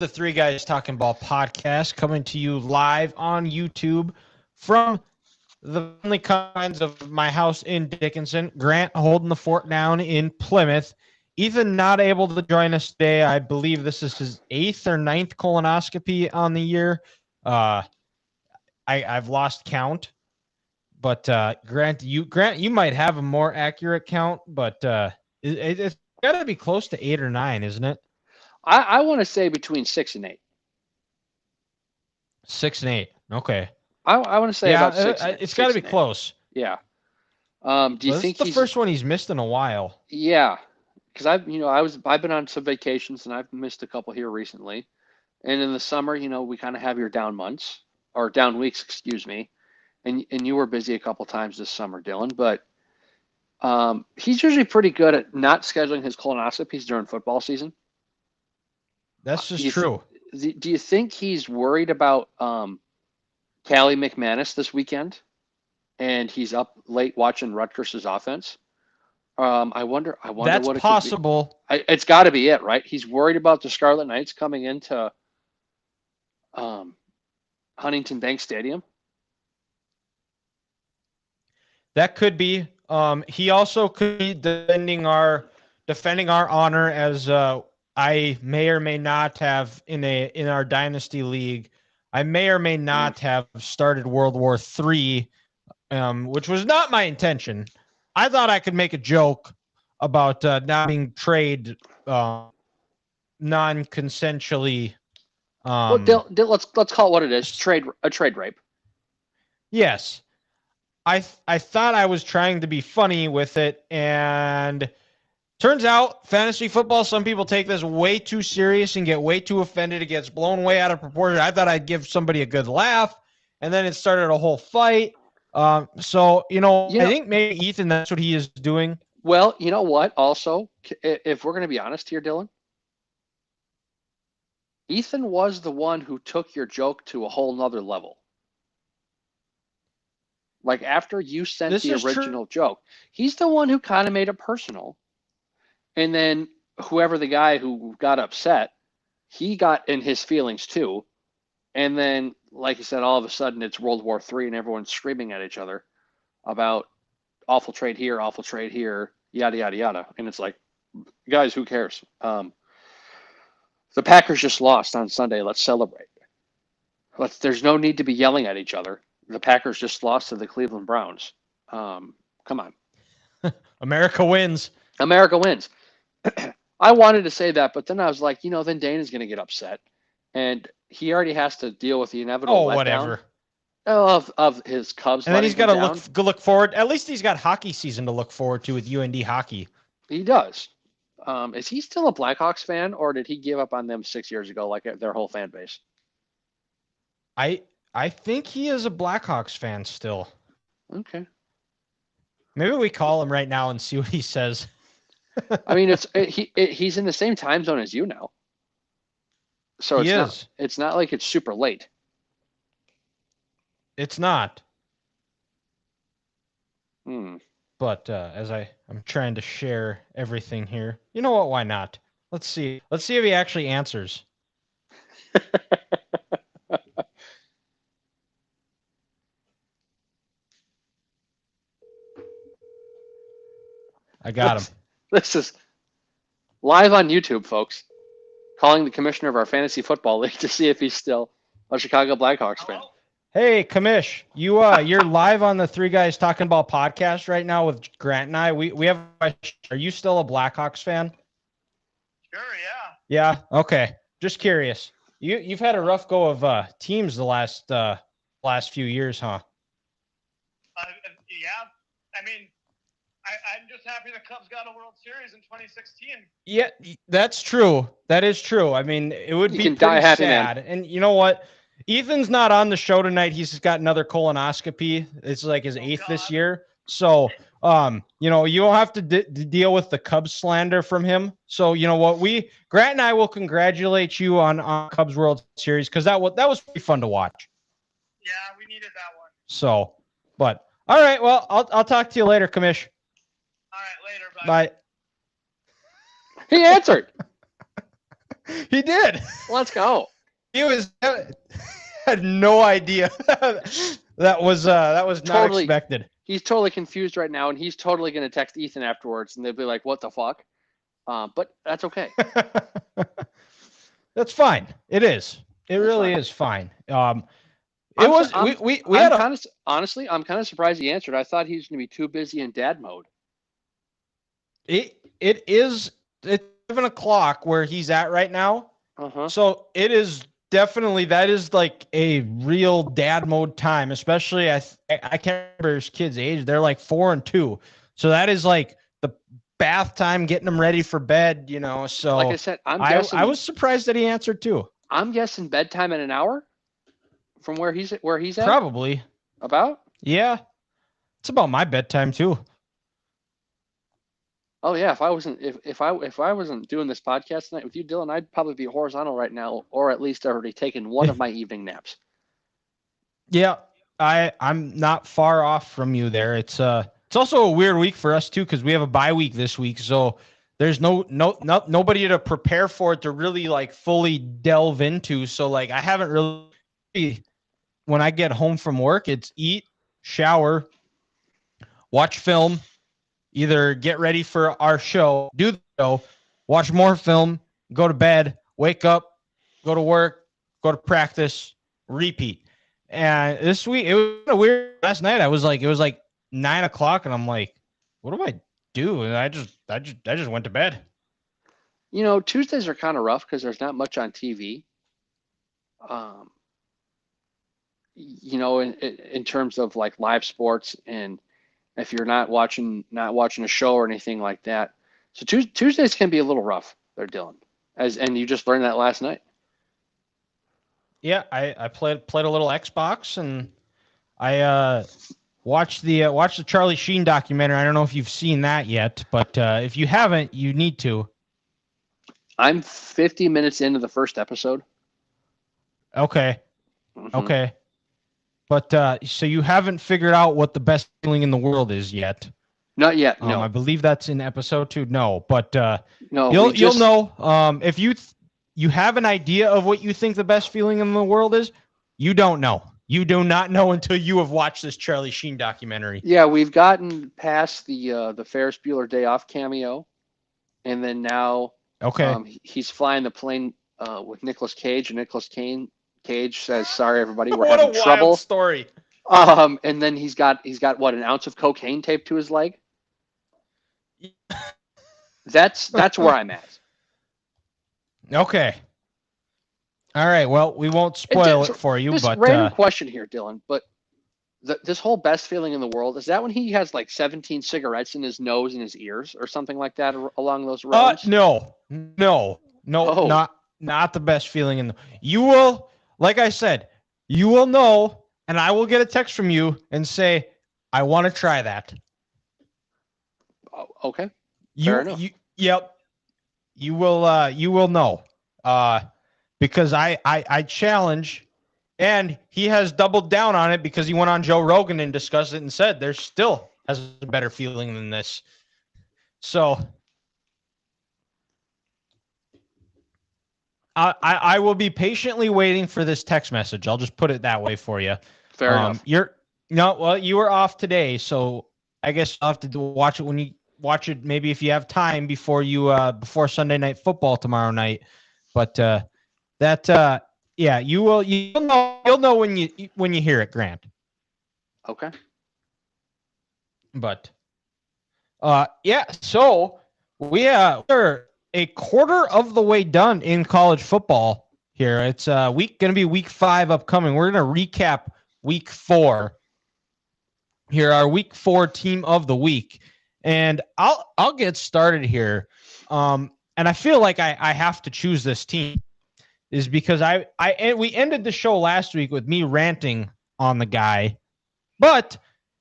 the Three Guys Talking Ball podcast, coming to you live on YouTube from the friendly confines of my house in Dickinson. Grant holding the fort down in Plymouth. Ethan not able to join us today. I believe this is his 8th or 9th colonoscopy on the year. I've lost count, but Grant, you might have a more accurate count, but it's got to be close to 8 or 9, isn't it? I want to say between 6 and 8. 6 and 8. Okay. I want to say about 6. It's got to be close. Yeah. Do you think this is the first one he's missed in a while? Yeah, because I've been on some vacations and I've missed a couple here recently, and in the summer, we kind of have your down months or down weeks, excuse me, and you were busy a couple times this summer, Dylan, but he's usually pretty good at not scheduling his colonoscopies during football season. That's just true. Do you think he's worried about Callie McManus this weekend, and he's up late watching Rutgers' offense? I wonder. That's what it possible. Could be. It's got to be it, right? He's worried about the Scarlet Knights coming into Huntington Bank Stadium. That could be. He also could be defending our honor as I may or may not have in our dynasty league. I may or may not have started World War III, which was not my intention. I thought I could make a joke about not being trade non-consensually. Well, let's call it what it is: a trade rape. Yes, I thought I was trying to be funny with it, and turns out fantasy football, some people take this way too serious and get way too offended. It gets blown way out of proportion. I thought I'd give somebody a good laugh, and then it started a whole fight. I think maybe Ethan, that's what he is doing. Well, you know what? Also, if we're going to be honest here, Dylan, Ethan was the one who took your joke to a whole nother level. Like after you sent the original joke, he's the one who kind of made it personal. And then whoever the guy who got upset, he got in his feelings too. And then, like you said, all of a sudden it's World War III and everyone's screaming at each other about awful trade here, yada, yada, yada. And it's like, guys, who cares? The Packers just lost on Sunday. Let's celebrate. There's no need to be yelling at each other. The Packers just lost to the Cleveland Browns. Come on. America wins. America wins. I wanted to say that, but then I was like, then Dana's going to get upset. And he already has to deal with the inevitable letdown of his Cubs. And then he's got to look forward. At least he's got hockey season to look forward to with UND hockey. He does. Is he still a Blackhawks fan, or did he give up on them 6 years ago, like their whole fan base? I think he is a Blackhawks fan still. Okay. Maybe we call him right now and see what he says. I mean, he's in the same time zone as you now. So it's not like it's super late. It's not. But as I'm trying to share everything here. You know what? Why not? Let's see. Let's see if he actually answers. I got him. This is live on YouTube, folks. Calling the commissioner of our fantasy football league to see if he's still a Chicago Blackhawks fan. Hey, Commish, you're live on the Three Guys Talking Ball podcast right now with Grant and I. We have a question. Are you still a Blackhawks fan? Sure, yeah. Yeah. Okay. Just curious. You've had a rough go of teams the last few years, huh? Yeah. I mean, I'm just happy the Cubs got a World Series in 2016. Yeah, that's true. That is true. I mean, it would be pretty sad. Man. And you know what? Ethan's not on the show tonight. He's just got another colonoscopy. It's like his 8th this year. So, you don't have to deal with the Cubs slander from him. So, you know what? Grant and I will congratulate you on Cubs World Series because that was pretty fun to watch. Yeah, we needed that one. So, but all right. Well, I'll talk to you later, Commish. All right, later. Bye. He answered. He did. Let's go. He had no idea. that was not Totally expected. He's totally confused right now, and he's totally going to text Ethan afterwards, and they'll be like, "What the fuck?" But that's okay. That's fine. It is. It really is fine. Honestly, I'm kind of surprised he answered. I thought he was going to be too busy in dad mode. It's 7:00 where he's at right now. Uh-huh. So it is definitely, that is like a real dad mode time, especially I can't remember his kids' age. They're like 4 and 2. So that is like the bath time, getting them ready for bed, you know. So like I said, I was surprised that he answered too. I'm guessing bedtime in an hour from where he's at. Probably. About? Yeah. It's about my bedtime too. Oh yeah, if I wasn't doing this podcast tonight with you, Dylan, I'd probably be horizontal right now, or at least already taken one of my evening naps. Yeah, I'm not far off from you there. It's also a weird week for us too, because we have a bye week this week, so there's nobody to prepare for it to really like fully delve into. So like I haven't really, when I get home from work, it's eat, shower, watch film, either get ready for our show, do the show, watch more film, go to bed, wake up, go to work, go to practice, repeat. And this week, it was kind of weird. Last night, it was like 9:00, and I'm like, what do I do? And I just went to bed. You know, Tuesdays are kind of rough because there's not much on TV. You know, in terms of like live sports, and if you're not watching a show or anything like that. So Tuesdays can be a little rough there, Dylan. And you just learned that last night. Yeah, I played a little Xbox, and I watched the Charlie Sheen documentary. I don't know if you've seen that yet, but if you haven't, you need to. I'm 50 minutes into the first episode. Okay. Mm-hmm. Okay. But so you haven't figured out what the best feeling in the world is yet? Not yet. No, I believe that's in episode 2. No, but no, you'll know. If you have an idea of what you think the best feeling in the world is, you don't know. You do not know until you have watched this Charlie Sheen documentary. Yeah, we've gotten past the Ferris Bueller Day Off cameo, and then now he's flying the plane with Nicolas Cage, and Nicolas Cage says, "Sorry, everybody, we're having trouble." What a wild story. And then he's got what, an ounce of cocaine taped to his leg. That's where I'm at. Okay. All right. Well, we won't spoil it for you, but random question here, Dylan. But this whole best feeling in the world, is that when he has like 17 cigarettes in his nose and his ears, or something like that along those lines? No, not the best feeling in the. You will, like I said, you will know, and I will get a text from you and say, "I want to try that." Oh, okay. Fair enough. Yep. You will know. Because I challenge, and he has doubled down on it because he went on Joe Rogan and discussed it and said there still has a better feeling than this. So I will be patiently waiting for this text message. I'll just put it that way for you. Fair enough. You were off today, so I guess I'll have to watch it when you watch it. Maybe if you have time before before Sunday Night Football tomorrow night. But you'll know when you hear it, Grant. Okay. But so we're a quarter of the way done in college football here. It's gonna be week 5 upcoming. We're gonna recap week 4 here, our week 4 team of the week. And I'll get started here. And I feel like I have to choose this team, is because we ended the show last week with me ranting on the guy. But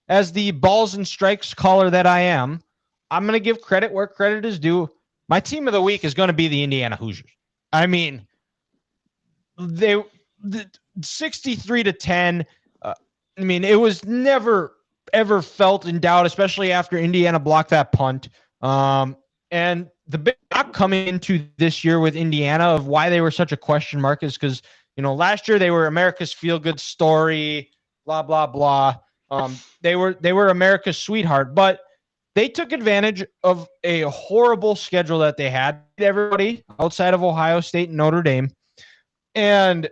as the balls and strikes caller that I am, I'm going to give credit where credit is due. My team of the week is going to be the Indiana Hoosiers. I mean, they 63-10. I mean, it was never ever felt in doubt, especially after Indiana blocked that punt. And the big knock coming into this year with Indiana of why they were such a question mark is because, last year they were America's feel-good story, blah, blah, blah. They were America's sweetheart, but they took advantage of a horrible schedule that they had. Everybody outside of Ohio State and Notre Dame, and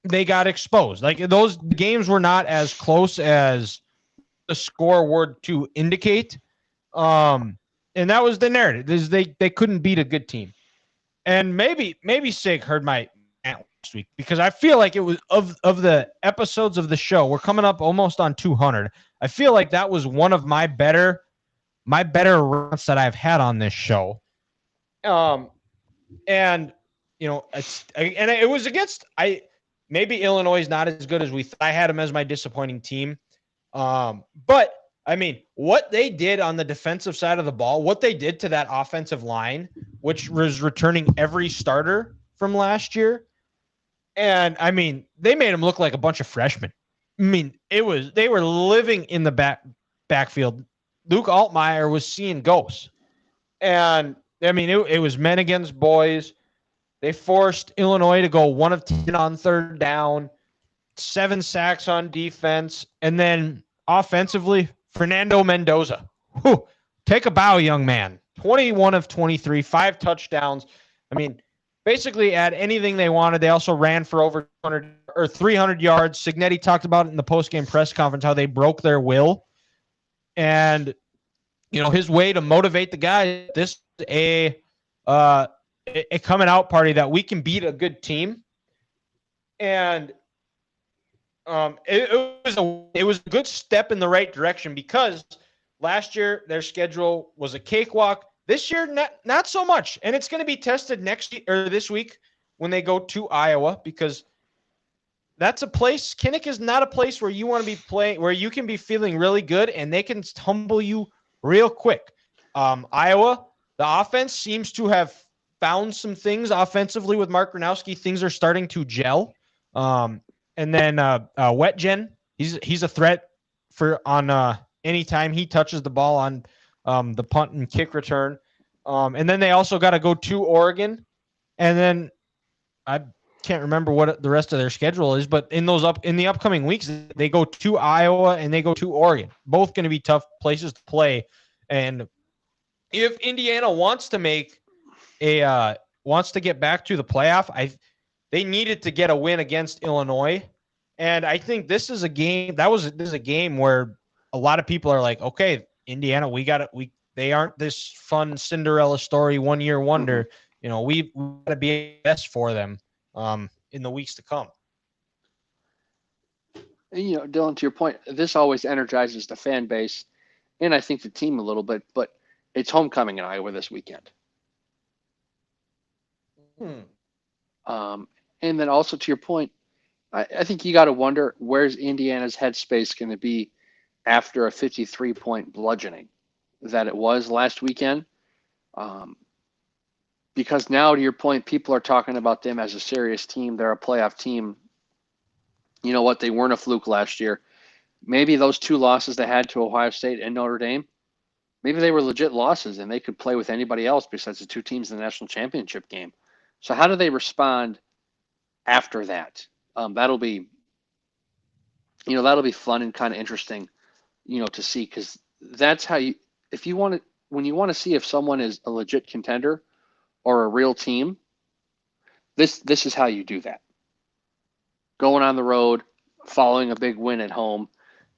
they got exposed. Like, those games were not as close as the score word to indicate. And that was the narrative, is they couldn't beat a good team. And maybe Sig heard my rant last week, because I feel like it was of the episodes of the show, we're coming up almost on 200. I feel like that was one of my better rants that I've had on this show. And it was against maybe Illinois is not as good as we thought. I had them as my disappointing team. But I mean, what they did on the defensive side of the ball, what they did to that offensive line, which was returning every starter from last year. And I mean, they made them look like a bunch of freshmen. I mean, they were living in the backfield. Luke Altmaier was seeing ghosts. And I mean, it was men against boys. They forced Illinois to go 1 of 10 on third down, 7 sacks on defense, and then offensively, Fernando Mendoza. Whew, take a bow, young man. 21 of 23, 5 touchdowns. I mean, basically add anything they wanted. They also ran for over 300 yards. Cignetti talked about it in the postgame press conference, how they broke their will. And, his way to motivate the guy, this is a coming out party that we can beat a good team. And it was a good step in the right direction, because last year their schedule was a cakewalk. This year, not so much. And it's going to be tested this week when they go to Iowa, because that's a place. Kinnick is not a place where you want to be playing, where you can be feeling really good and they can tumble you real quick. Iowa, the offense seems to have found some things offensively with Mark Gronowski. Things are starting to gel. And then Wetjen, he's a threat on anytime he touches the ball on the punt and kick return. And then they also got to go to Oregon. And then I can't remember what the rest of their schedule is, but in the upcoming weeks, they go to Iowa and they go to Oregon. Both going to be tough places to play. And if Indiana wants to get back to the playoff, they needed to get a win against Illinois. And I think this is a game where a lot of people are like, okay, Indiana, they aren't this fun Cinderella story 1 year wonder. We've got to be best for them in the weeks to come. And, Dylan, to your point, this always energizes the fan base and I think the team a little bit, but it's homecoming in Iowa this weekend. And then also to your point, I think you got to wonder, where's Indiana's headspace going to be after a 53-point bludgeoning that it was last weekend? Because now, to your point, people are talking about them as a serious team. They're a playoff team. You know what? They weren't a fluke last year. Maybe those 2 losses they had to Ohio State and Notre Dame, maybe they were legit losses and they could play with anybody else besides the 2 teams in the national championship game. So how do they respond after that? That'll be fun and kind of interesting, to see, because that's how when you want to see if someone is a legit contender or a real team, this is how you do that. Going on the road, following a big win at home,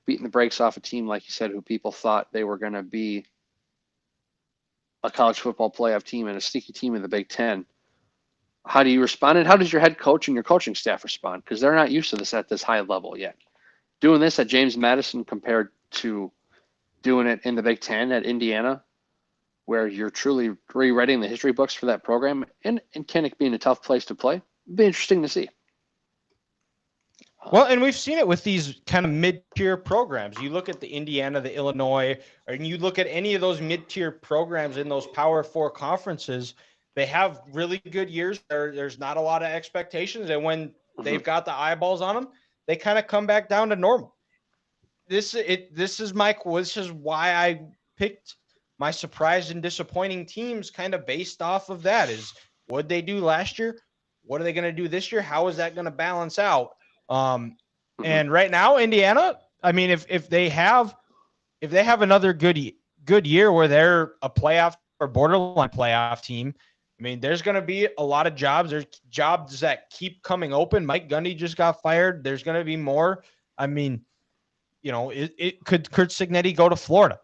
beating the brakes off a team, like you said, who people thought they were going to be a college football playoff team and a sneaky team in the Big Ten. How do you respond? And how does your head coach and your coaching staff respond? Because they're not used to this at this high level yet. Doing this at James Madison compared to doing it in the Big Ten at Indiana, where you're truly rewriting the history books for that program, and Kinnick being a tough place to play, it'd be interesting to see. Well, and we've seen it with these kind of mid-tier programs. You look at the Indiana, the Illinois, and you look at any of those mid-tier programs in those Power 4 conferences, they have really good years. There's not a lot of expectations, and when they've got the eyeballs on them, they kind of come back down to normal. This is why I picked my surprised and disappointing teams kind of based off of that is what did they do last year? What are they going to do this year? How is that going to balance out? And right now, Indiana, I mean, if they have another good year where they're a playoff or borderline playoff team, I mean, there's going to be a lot of jobs. There's jobs that keep coming open. Mike Gundy just got fired. There's going to be more. I mean, you know, it could Kurt Signetti go to Florida?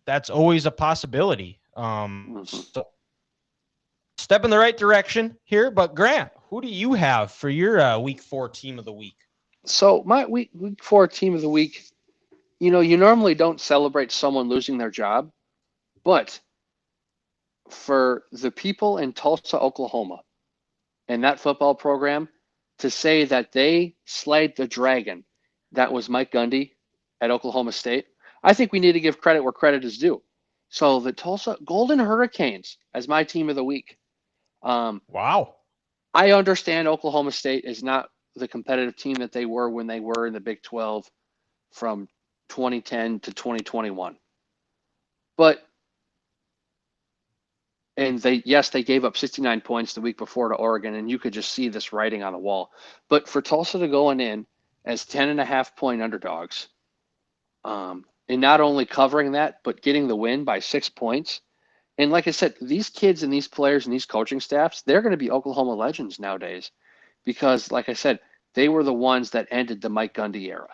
That's always a possibility. So step in the right direction here. But Grant, who do you have for your Week 4 team of the week? So my week 4 team of the week, you know, you normally don't celebrate someone losing their job, but for the people in Tulsa, Oklahoma, and that football program to say that they slayed the dragon that was Mike Gundy at Oklahoma State, I think we need to give credit where credit is due. So the Tulsa Golden Hurricanes as my team of the week. Wow. I understand Oklahoma State is not the competitive team that they were when they were in the Big 12 from 2010 to 2021. And they gave up 69 points the week before to Oregon, and you could just see this writing on the wall. But for Tulsa to go in as 10.5-point underdogs, and not only covering that, but getting the win by 6 points. And like I said, these kids and these players and these coaching staffs, they're going to be Oklahoma legends nowadays because, like I said, they were the ones that ended the Mike Gundy era.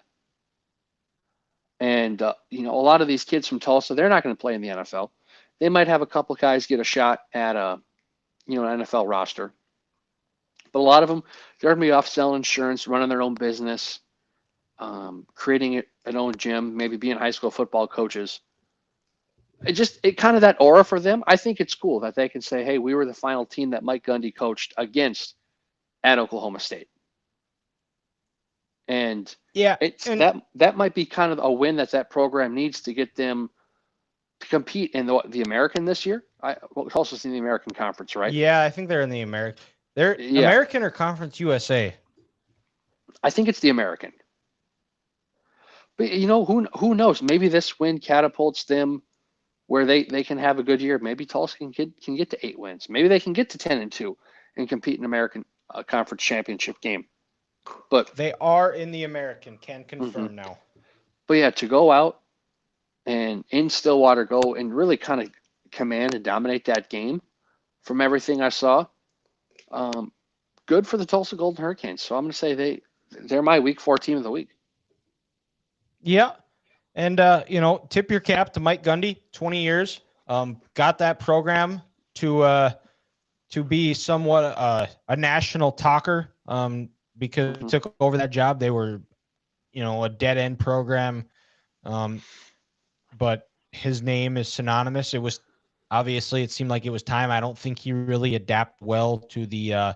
And, you know, a lot of these kids from Tulsa, they're not going to play in the NFL. They might have a couple guys get a shot at an NFL roster. But a lot of them, they're going to be off selling insurance, running their own business, creating an own gym, maybe being high school football coaches. It kind of that aura for them. I think it's cool that they can say, hey, we were the final team that Mike Gundy coached against at Oklahoma State. And yeah, that might be kind of a win that program needs to get them to compete in the American this year. Tulsa's in the American Conference, right? Yeah, I think they're in the American. They're American or Conference USA? I think it's the American. But you know, who knows? Maybe this win catapults them where they can have a good year. Maybe Tulsa can get to 8 wins. Maybe they can get to 10-2 and compete in American Conference Championship game. But they are in the American. Can confirm now. But yeah, to go out and in Stillwater go and really kind of command and dominate that game from everything I saw, good for the Tulsa Golden Hurricanes. So I'm going to say they're my Week 4 team of the week. Yeah. And, you know, tip your cap to Mike Gundy, 20 years, got that program to be somewhat a national talker because he took over that job. They were, you know, a dead end program. But his name is synonymous. It was obviously, it seemed like it was time. I don't think he really adapted well to the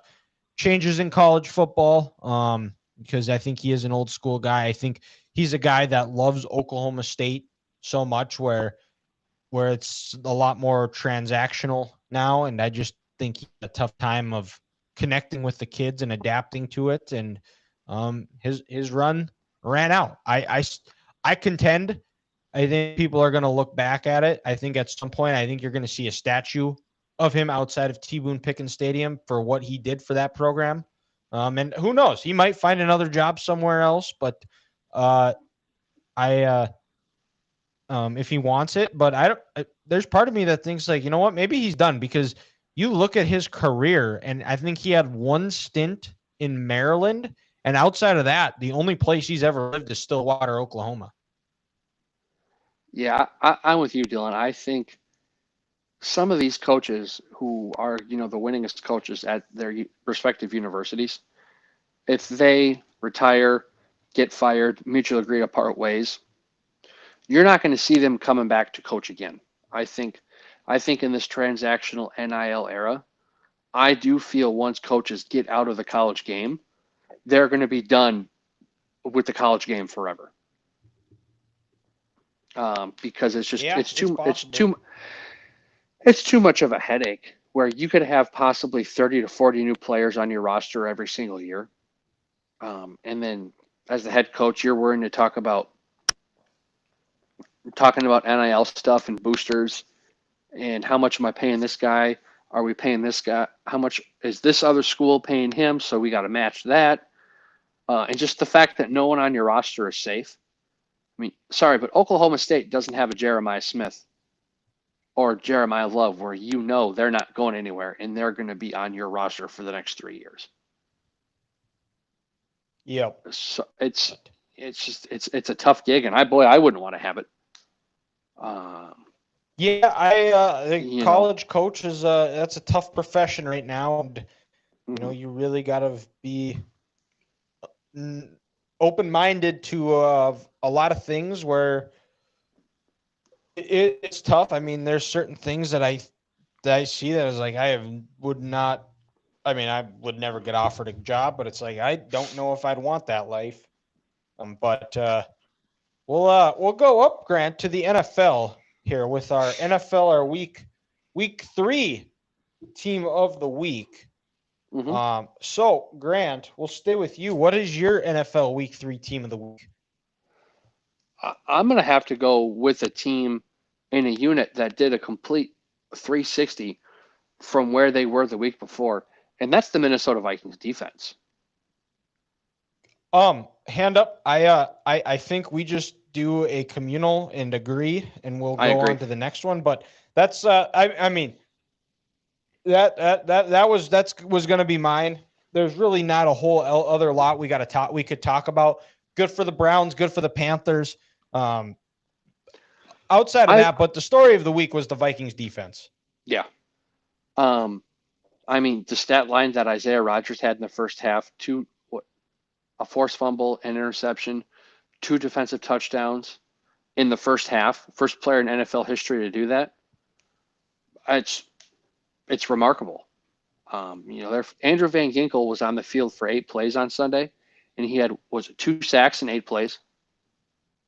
changes in college football because I think he is an old school guy. I think he's a guy that loves Oklahoma State so much where it's a lot more transactional now. And I just think he had a tough time of connecting with the kids and adapting to it. And his run ran out. I contend. I think people are going to look back at it. I think at some point, I think you're going to see a statue of him outside of T. Boone Pickens Stadium for what he did for that program. And who knows? He might find another job somewhere else, but if he wants it, but there's part of me that thinks like, you know what, maybe he's done because you look at his career and I think he had one stint in Maryland. And outside of that, the only place he's ever lived is Stillwater, Oklahoma. Yeah, I'm with you, Dylan. I think some of these coaches who are, you know, the winningest coaches at their respective universities, if they retire, get fired, mutually agree to part ways, you're not going to see them coming back to coach again. I think in this transactional NIL era, I do feel once coaches get out of the college game, they're going to be done with the college game forever. Because it's just it's too much of a headache where you could have possibly 30 to 40 new players on your roster every single year. And then as the head coach, you're worrying to talking about NIL stuff and boosters And how much am I paying this guy? Are we paying this guy? How much is this other school paying him? So we got to match that. And just the fact that no one on your roster is safe. I mean, sorry, but Oklahoma State doesn't have a Jeremiah Smith or Jeremiah Love where they're not going anywhere and they're going to be on your roster for the next 3 years. Yep. So it's a tough gig, and I wouldn't want to have it. The college coach is that's a tough profession right now, and you really got to be open-minded to a lot of things where it's tough. I mean, there's certain things that I see that is like I would never get offered a job, but it's like I don't know if I'd want that life. But we'll go up, Grant, to the NFL here with our NFL, our week 3 team of the week. Mm-hmm. So Grant, we'll stay with you. What is your NFL week 3 team of the week? I'm going to have to go with a team in a unit that did a complete 360 from where they were the week before, and that's the Minnesota Vikings defense. Hand up. I think we just do a communal and agree, and we'll go on to the next one. But that's I mean that was going to be mine. There's really not a whole other lot we could talk about. Good for the Browns, good for the Panthers. Outside of that, but the story of the week was the Vikings defense. Yeah. I mean, the stat line that Isaiah Rodgers had in the first half, a forced fumble, an interception, 2 defensive touchdowns in the first half. First player in NFL history to do that. It's remarkable. Andrew Van Ginkel was on the field for 8 plays on Sunday, and he had 2 sacks in 8 plays.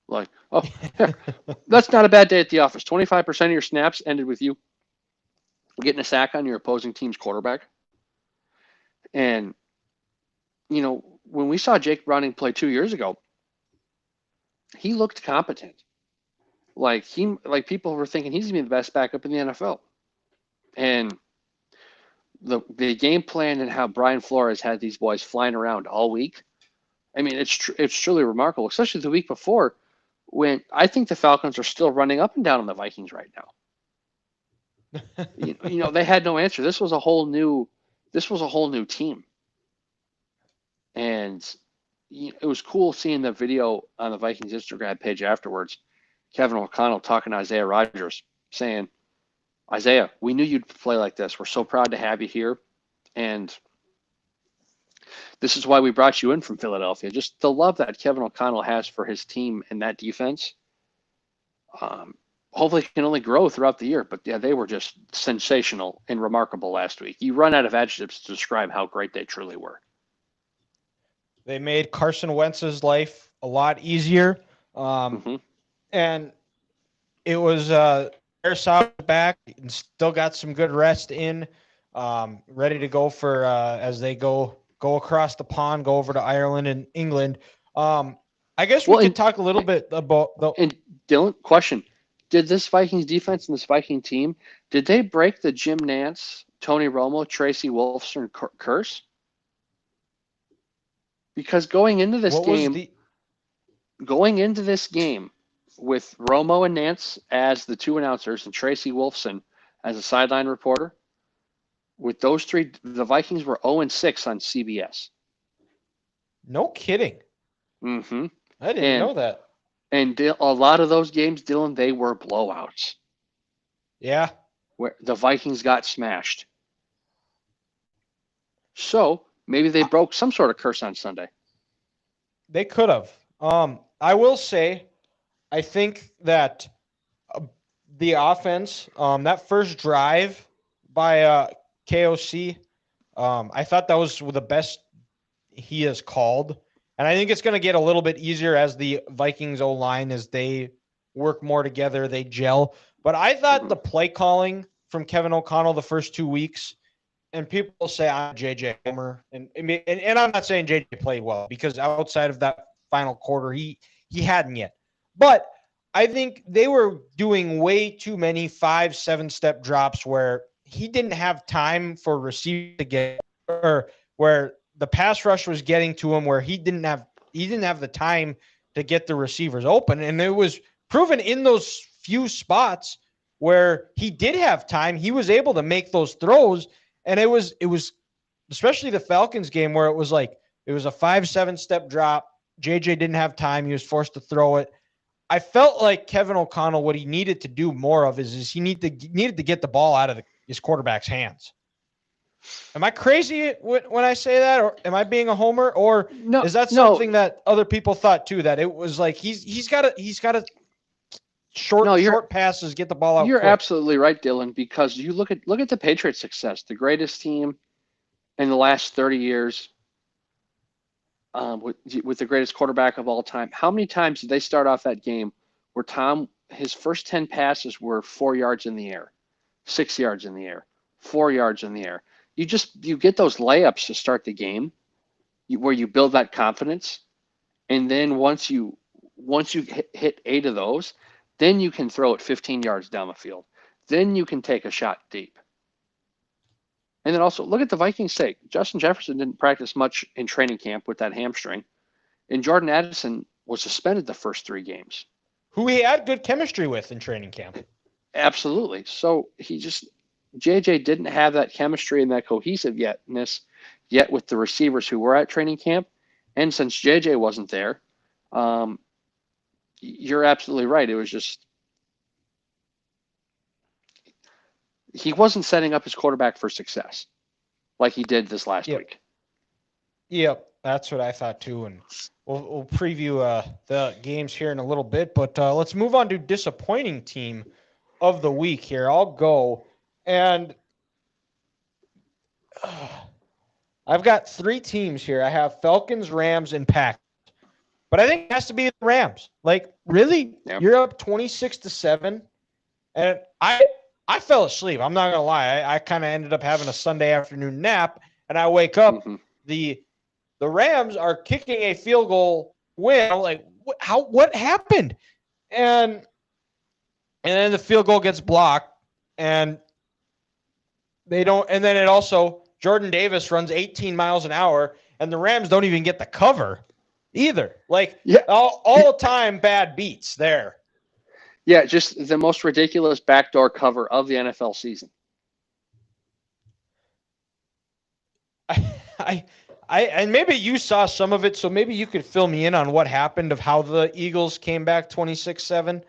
Like, that's not a bad day at the office. 25% of your snaps ended with you getting a sack on your opposing team's quarterback. And, when we saw Jake Browning play 2 years ago, he looked competent. Like people were thinking he's going to be the best backup in the NFL. And the game plan and how Brian Flores had these boys flying around all week, I mean, it's truly remarkable, especially the week before when I think the Falcons are still running up and down on the Vikings right now. They had no answer. This was a whole new team. And it was cool seeing the video on the Vikings Instagram page afterwards. Kevin O'Connell talking to Isaiah Rodgers saying, Isaiah, we knew you'd play like this. We're so proud to have you here. And this is why we brought you in from Philadelphia. Just the love that Kevin O'Connell has for his team and that defense. Hopefully it can only grow throughout the year. But, yeah, they were just sensational and remarkable last week. You run out of adjectives to describe how great they truly were. They made Carson Wentz's life a lot easier. And it was South back and still got some good rest in, ready to go for as they go across the pond, go over to Ireland and England. I guess we could talk a little bit about And Dylan, question: did this Vikings defense and this Viking team, did they break the Jim Nantz, Tony Romo, Tracy Wolfson curse? Because going into this game with Romo and Nantz as the 2 announcers and Tracy Wolfson as a sideline reporter, with those 3, the Vikings were 0-6 on CBS. No kidding. Mm-hmm. I didn't know that. And a lot of those games, Dylan, they were blowouts. Yeah. Where the Vikings got smashed. So maybe they broke some sort of curse on Sunday. They could have. I will say, I think that the offense, that first drive by KOC, I thought that was the best he has called. And I think it's going to get a little bit easier as the Vikings O-line, as they work more together, they gel. But I thought the play calling from Kevin O'Connell the first 2 weeks, and people say I'm JJ Homer, and I'm not saying JJ played well, because outside of that final quarter, he hadn't yet. But I think they were doing way too many 5-7 step drops where he didn't have time for receiver to get, or where the pass rush was getting to him where he didn't have the time to get the receivers open. And it was proven in those few spots where he did have time, he was able to make those throws. And it was especially the Falcons game where it was like, it was a 5-7 step drop. JJ didn't have time. He was forced to throw it. I felt like Kevin O'Connell, what he needed to do more of is he needed to get the ball out of his quarterback's hands. Am I crazy when I say that, or am I being a homer, or is that something that other people thought too? That it was like he's got to short passes, get the ball out. You're quick. Absolutely right, Dylan. Because you look at the Patriots' success, the greatest team in the last 30 years, with the greatest quarterback of all time. How many times did they start off that game where his first 10 passes were 4 yards in the air, 6 yards in the air, 4 yards in the air? You get those layups to start the game, where you build that confidence, and then once you hit 8 of those, then you can throw it 15 yards down the field. Then you can take a shot deep. And then also look at the Vikings' sake. Justin Jefferson didn't practice much in training camp with that hamstring, and Jordan Addison was suspended the first 3 games. Who he had good chemistry with in training camp. Absolutely. So JJ didn't have that chemistry and that cohesiveness yet with the receivers who were at training camp. And since JJ wasn't there, you're absolutely right. It was just, he wasn't setting up his quarterback for success like he did this last week. Yep, that's what I thought too. And we'll preview the games here in a little bit, but let's move on to disappointing team of the week here. I'll go, and I've got 3 teams here. I have Falcons, Rams, and Packers. But I think it has to be the Rams. Like, really? Yep. You're up 26-7. And I fell asleep. I'm not going to lie. I kind of ended up having a Sunday afternoon nap, and I wake up. Mm-hmm. The Rams are kicking a field goal win. I'm like, what happened? And then the field goal gets blocked, and they don't. And then it also, Jordan Davis runs 18 miles an hour, and the Rams don't even get the cover either. Like, all time bad beats there. Yeah, just the most ridiculous backdoor cover of the NFL season. And maybe you saw some of it, so maybe you could fill me in on what happened of how the Eagles came back 26-7.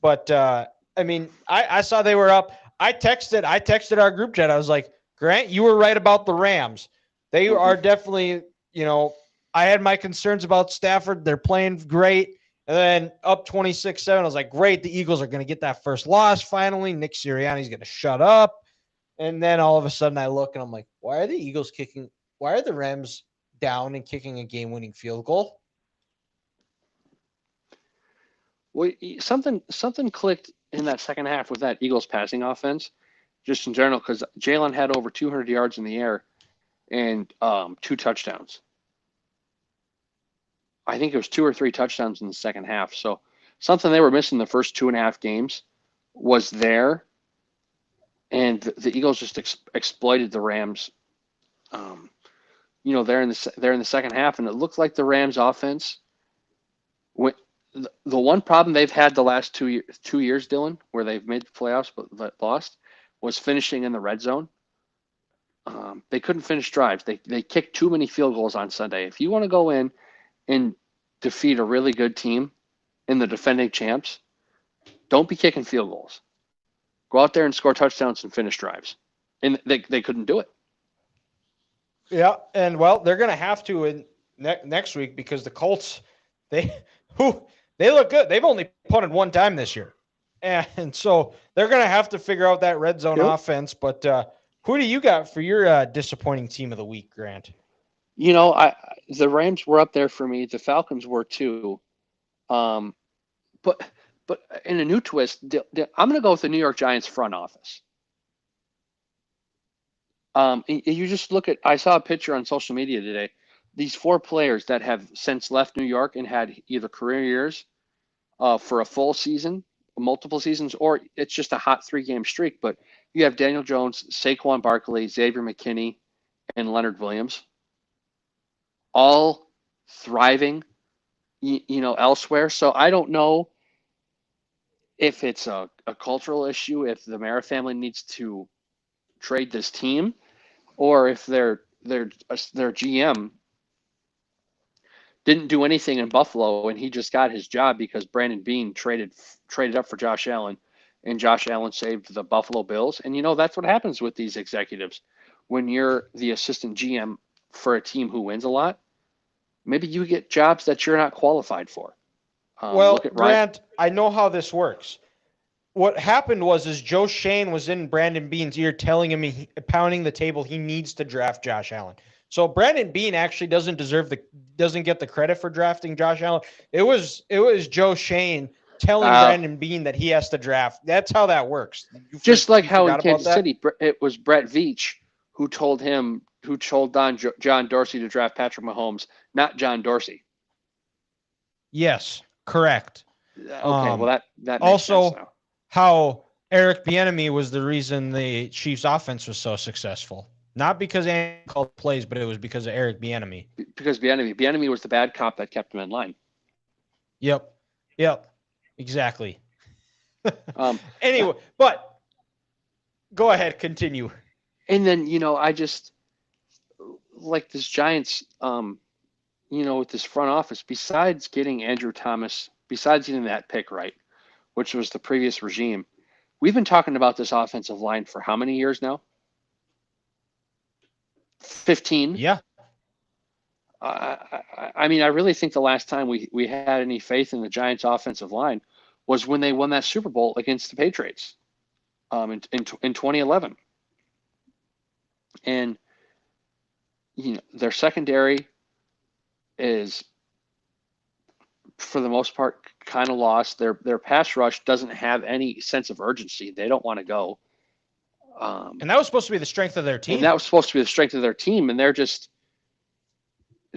But I mean, I saw they were up. I texted our group chat. I was like, Grant, you were right about the Rams. They are definitely, I had my concerns about Stafford. They're playing great. And then up 26-7, I was like, great, the Eagles are going to get that first loss finally. Nick Sirianni's going to shut up. And then all of a sudden I look and I'm like, why are the Eagles kicking? Why are the Rams down and kicking a game-winning field goal? Well, something clicked in that second half with that Eagles passing offense, just in general, because Jalen had over 200 yards in the air and 2 touchdowns. I think it was 2 or 3 touchdowns in the second half. So something they were missing the first 2.5 games was there, and the Eagles just exploited the Rams. They're in the second half, and it looked like the Rams offense. The one problem they've had the last 2 years, Dylan, where they've made the playoffs but lost, was finishing in the red zone. They couldn't finish drives. They kicked too many field goals on Sunday. If you want to go in and defeat a really good team in the defending champs, don't be kicking field goals. Go out there and score touchdowns and finish drives. And they couldn't do it. Yeah, and well, they're going to have to in next week because the Colts, they look good. They've only punted 1 time this year. And so they're going to have to figure out that red zone offense. But who do you got for your disappointing team of the week, Grant? The Rams were up there for me. The Falcons were too. But in a new twist, I'm going to go with the New York Giants front office. You just look at, I saw a picture on social media today. These 4 players that have since left New York and had either career years for a full season, multiple seasons, or it's just a hot 3-game streak. But you have Daniel Jones, Saquon Barkley, Xavier McKinney, and Leonard Williams, all thriving, elsewhere. So I don't know if it's a cultural issue, if the Mara family needs to trade this team, or if their GM didn't do anything in Buffalo and he just got his job because Brandon Beane traded up for Josh Allen, and Josh Allen saved the Buffalo Bills. And that's what happens with these executives. When you're the assistant GM for a team who wins a lot, maybe you get jobs that you're not qualified for. Well, Grant, I know how this works. What happened is Joe Shane was in Brandon Beane's ear telling him, pounding the table, he needs to draft Josh Allen. So Brandon Beane actually doesn't get the credit for drafting Josh Allen. It was Joe Shane telling Brandon Beane that he has to draft. That's how that works. Just like how in Kansas City, it was Brett Veach who told John Dorsey to draft Patrick Mahomes, not John Dorsey. Yes, correct. Okay, well that makes also sense now. How Eric Bieniemy was the reason the Chiefs' offense was so successful. Not because Andy called plays, but it was because of Eric Bieniemy. Because Bieniemy was the bad cop that kept him in line. Yep, exactly. Anyway, but go ahead, continue. And then I just like this Giants, with this front office. Besides getting Andrew Thomas, besides getting that pick right, which was the previous regime, we've been talking about this offensive line for how many years now? 15. Yeah. I mean, I really think the last time we had any faith in the Giants' offensive line was when they won that Super Bowl against the Patriots in 2011. And their secondary is, for the most part, kind of lost. Their pass rush doesn't have any sense of urgency. They don't want to go. And that was supposed to be the strength of their team. And they're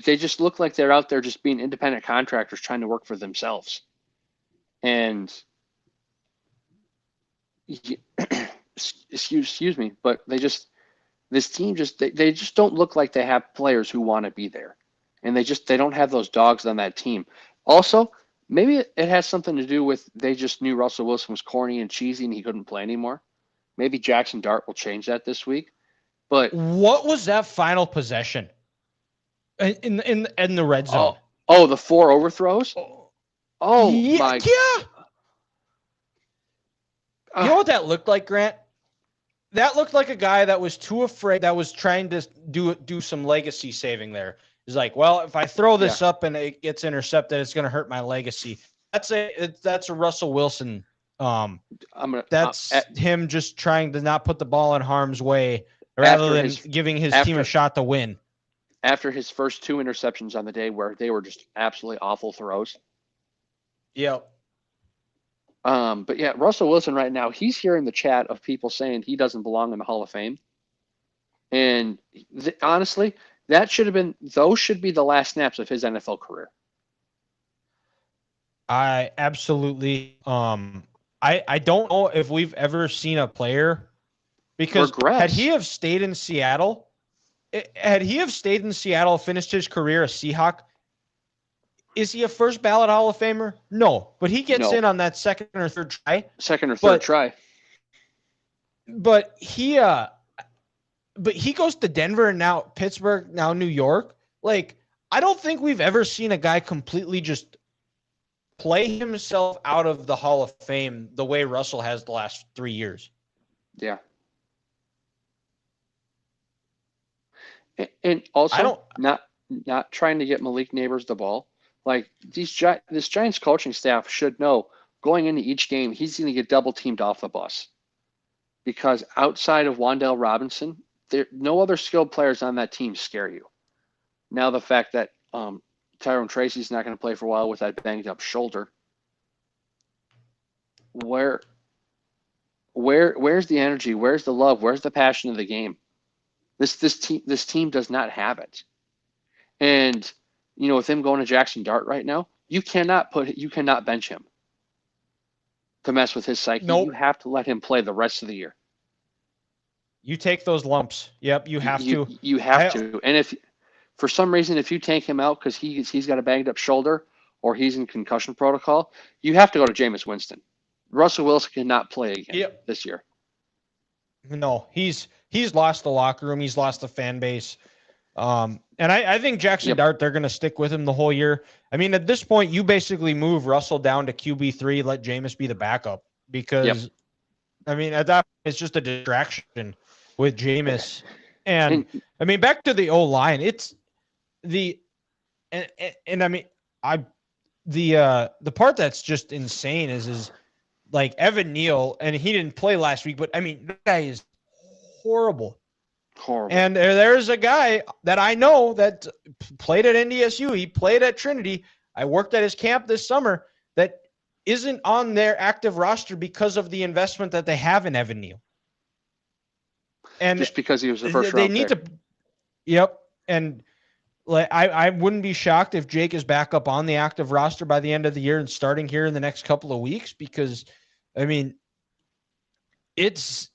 they just look like they're out there just being independent contractors trying to work for themselves. And excuse me, but this team they just don't look like they have players who want to be there. And they don't have those dogs on that team. Also, maybe it has something to do with they just knew Russell Wilson was corny and cheesy and he couldn't play anymore. Maybe Jackson Dart will change that this week. But what was that final possession in the red zone? Oh, the 4 overthrows? Oh, yeah, my. Yeah. You know what that looked like, Grant? That looked like a guy that was too afraid, that was trying to do some legacy saving there. He's like, well, if I throw this up and it gets intercepted, it's going to hurt my legacy. That's a Russell Wilson. That's him just trying to not put the ball in harm's way rather than giving his team a shot to win. After his first 2 interceptions on the day where they were just absolutely awful throws. Yep. But yeah, Russell Wilson right now, he's hearing the chat of people saying he doesn't belong in the Hall of Fame. And honestly, those should be the last snaps of his NFL career. I absolutely, I don't know if we've ever seen a player, because had he have stayed in Seattle, finished his career a Seahawk, is he a first ballot Hall of Famer? No, but he gets in on that second or third try. But he goes to Denver and now Pittsburgh, now New York. Like, I don't think we've ever seen a guy completely just play himself out of the Hall of Fame the way Russell has the last 3 years. Yeah. And also, not trying to get Malik Neighbors the ball. Like, this Giants coaching staff should know going into each game, he's going to get double teamed off the bus. Because outside of Wan'Dale Robinson, no other skilled players on that team scare you. Now the fact that Tyrone Tracy's not going to play for a while with that banged up shoulder. Where's the energy? Where's the love? Where's the passion of the game? This team does not have it. And with him going to Jackson Dart right now, you cannot bench him. to mess with his psyche. Nope. You have to let him play the rest of the year. You take those lumps. Yep, you have to. You have to. And if for some reason if you take him out because he's got a banged up shoulder or he's in concussion protocol, you have to go to Jameis Winston. Russell Wilson cannot play again this year. No, he's lost the locker room. He's lost the fan base. And I think Jackson Dart, they're going to stick with him the whole year. I mean, at this point, you basically move Russell down to QB3, let Jameis be the backup because, I mean, at that point, it's just a distraction with Jameis. And I mean, back to the O-line, it's and I mean, the part that's just insane is like Evan Neal, and he didn't play last week, but I mean, that guy is horrible. And there's a guy that I know that played at NDSU. He played at Trinity. I worked at his camp this summer that isn't on their active roster because of the investment that they have in Evan Neal. And just because he was the first they round need pick. to. Yep. And like I wouldn't be shocked if Jake is back up on the active roster by the end of the year and starting here in the next couple of weeks, because I mean, there's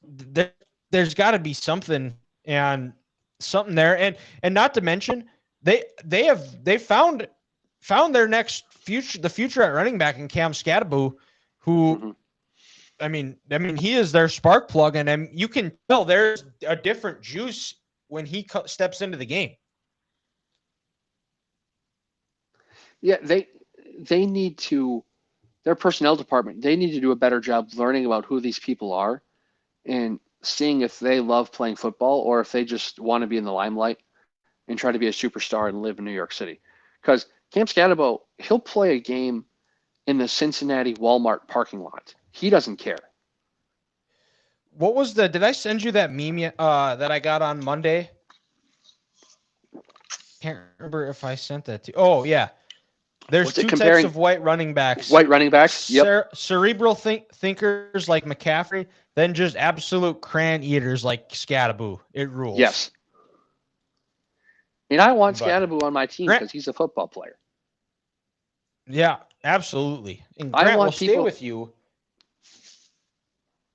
got to be something there. And not to mention they found their next the future at running back in Cam Scadaboo, who I mean he is their spark plug, and you can tell there's a different juice when he steps into the game. Yeah, they need to, their personnel department, they need to do a better job learning about who these people are and seeing if they love playing football or if they just want to be in the limelight and try to be a superstar and live in New York City. Because Cam Scadaboo, he'll play a game in the Cincinnati Walmart parking lot. He doesn't care. What was did I send you that meme that I got on Monday? Can't remember if I sent that to you. Oh, yeah. There's two types of white running backs. White running backs? Yep. Cerebral thinkers like McCaffrey, then just absolute crayon eaters like Scadaboo. It rules. Yes. And I want Scadaboo on my team because he's a football player. Yeah, absolutely. And Grant will stay with you.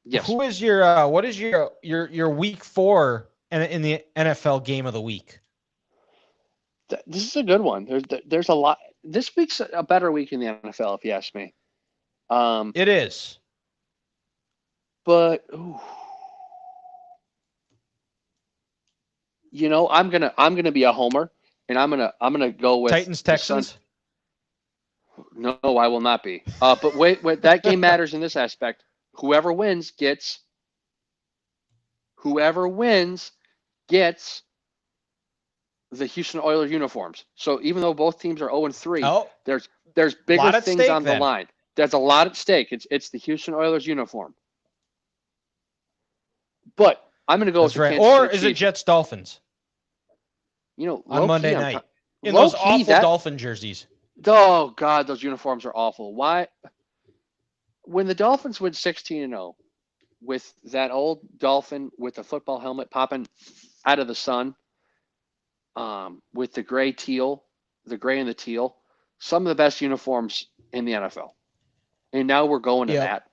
Yes. Who is your what is your week 4 in the NFL game of the week? This is a good one. There's a lot. This week's a better week in the NFL, if you ask me. It is. But you know, I'm gonna be a homer, and I'm gonna go with Titans Texans. No, I will not be. But wait, that game matters in this aspect. Whoever wins gets the Houston Oilers uniforms. So even though both teams are 0-3, there's bigger things on the line. There's a lot at stake. It's the Houston Oilers uniform. But I'm going to go with the Kansas City Chiefs. Or is it Jets Dolphins? You know, on Monday night in those awful Dolphin jerseys. Oh God, those uniforms are awful. Why? When the Dolphins went 16-0 with that old Dolphin with the football helmet popping out of the sun, with the gray and the teal, some of the best uniforms in the NFL. And now we're going to that.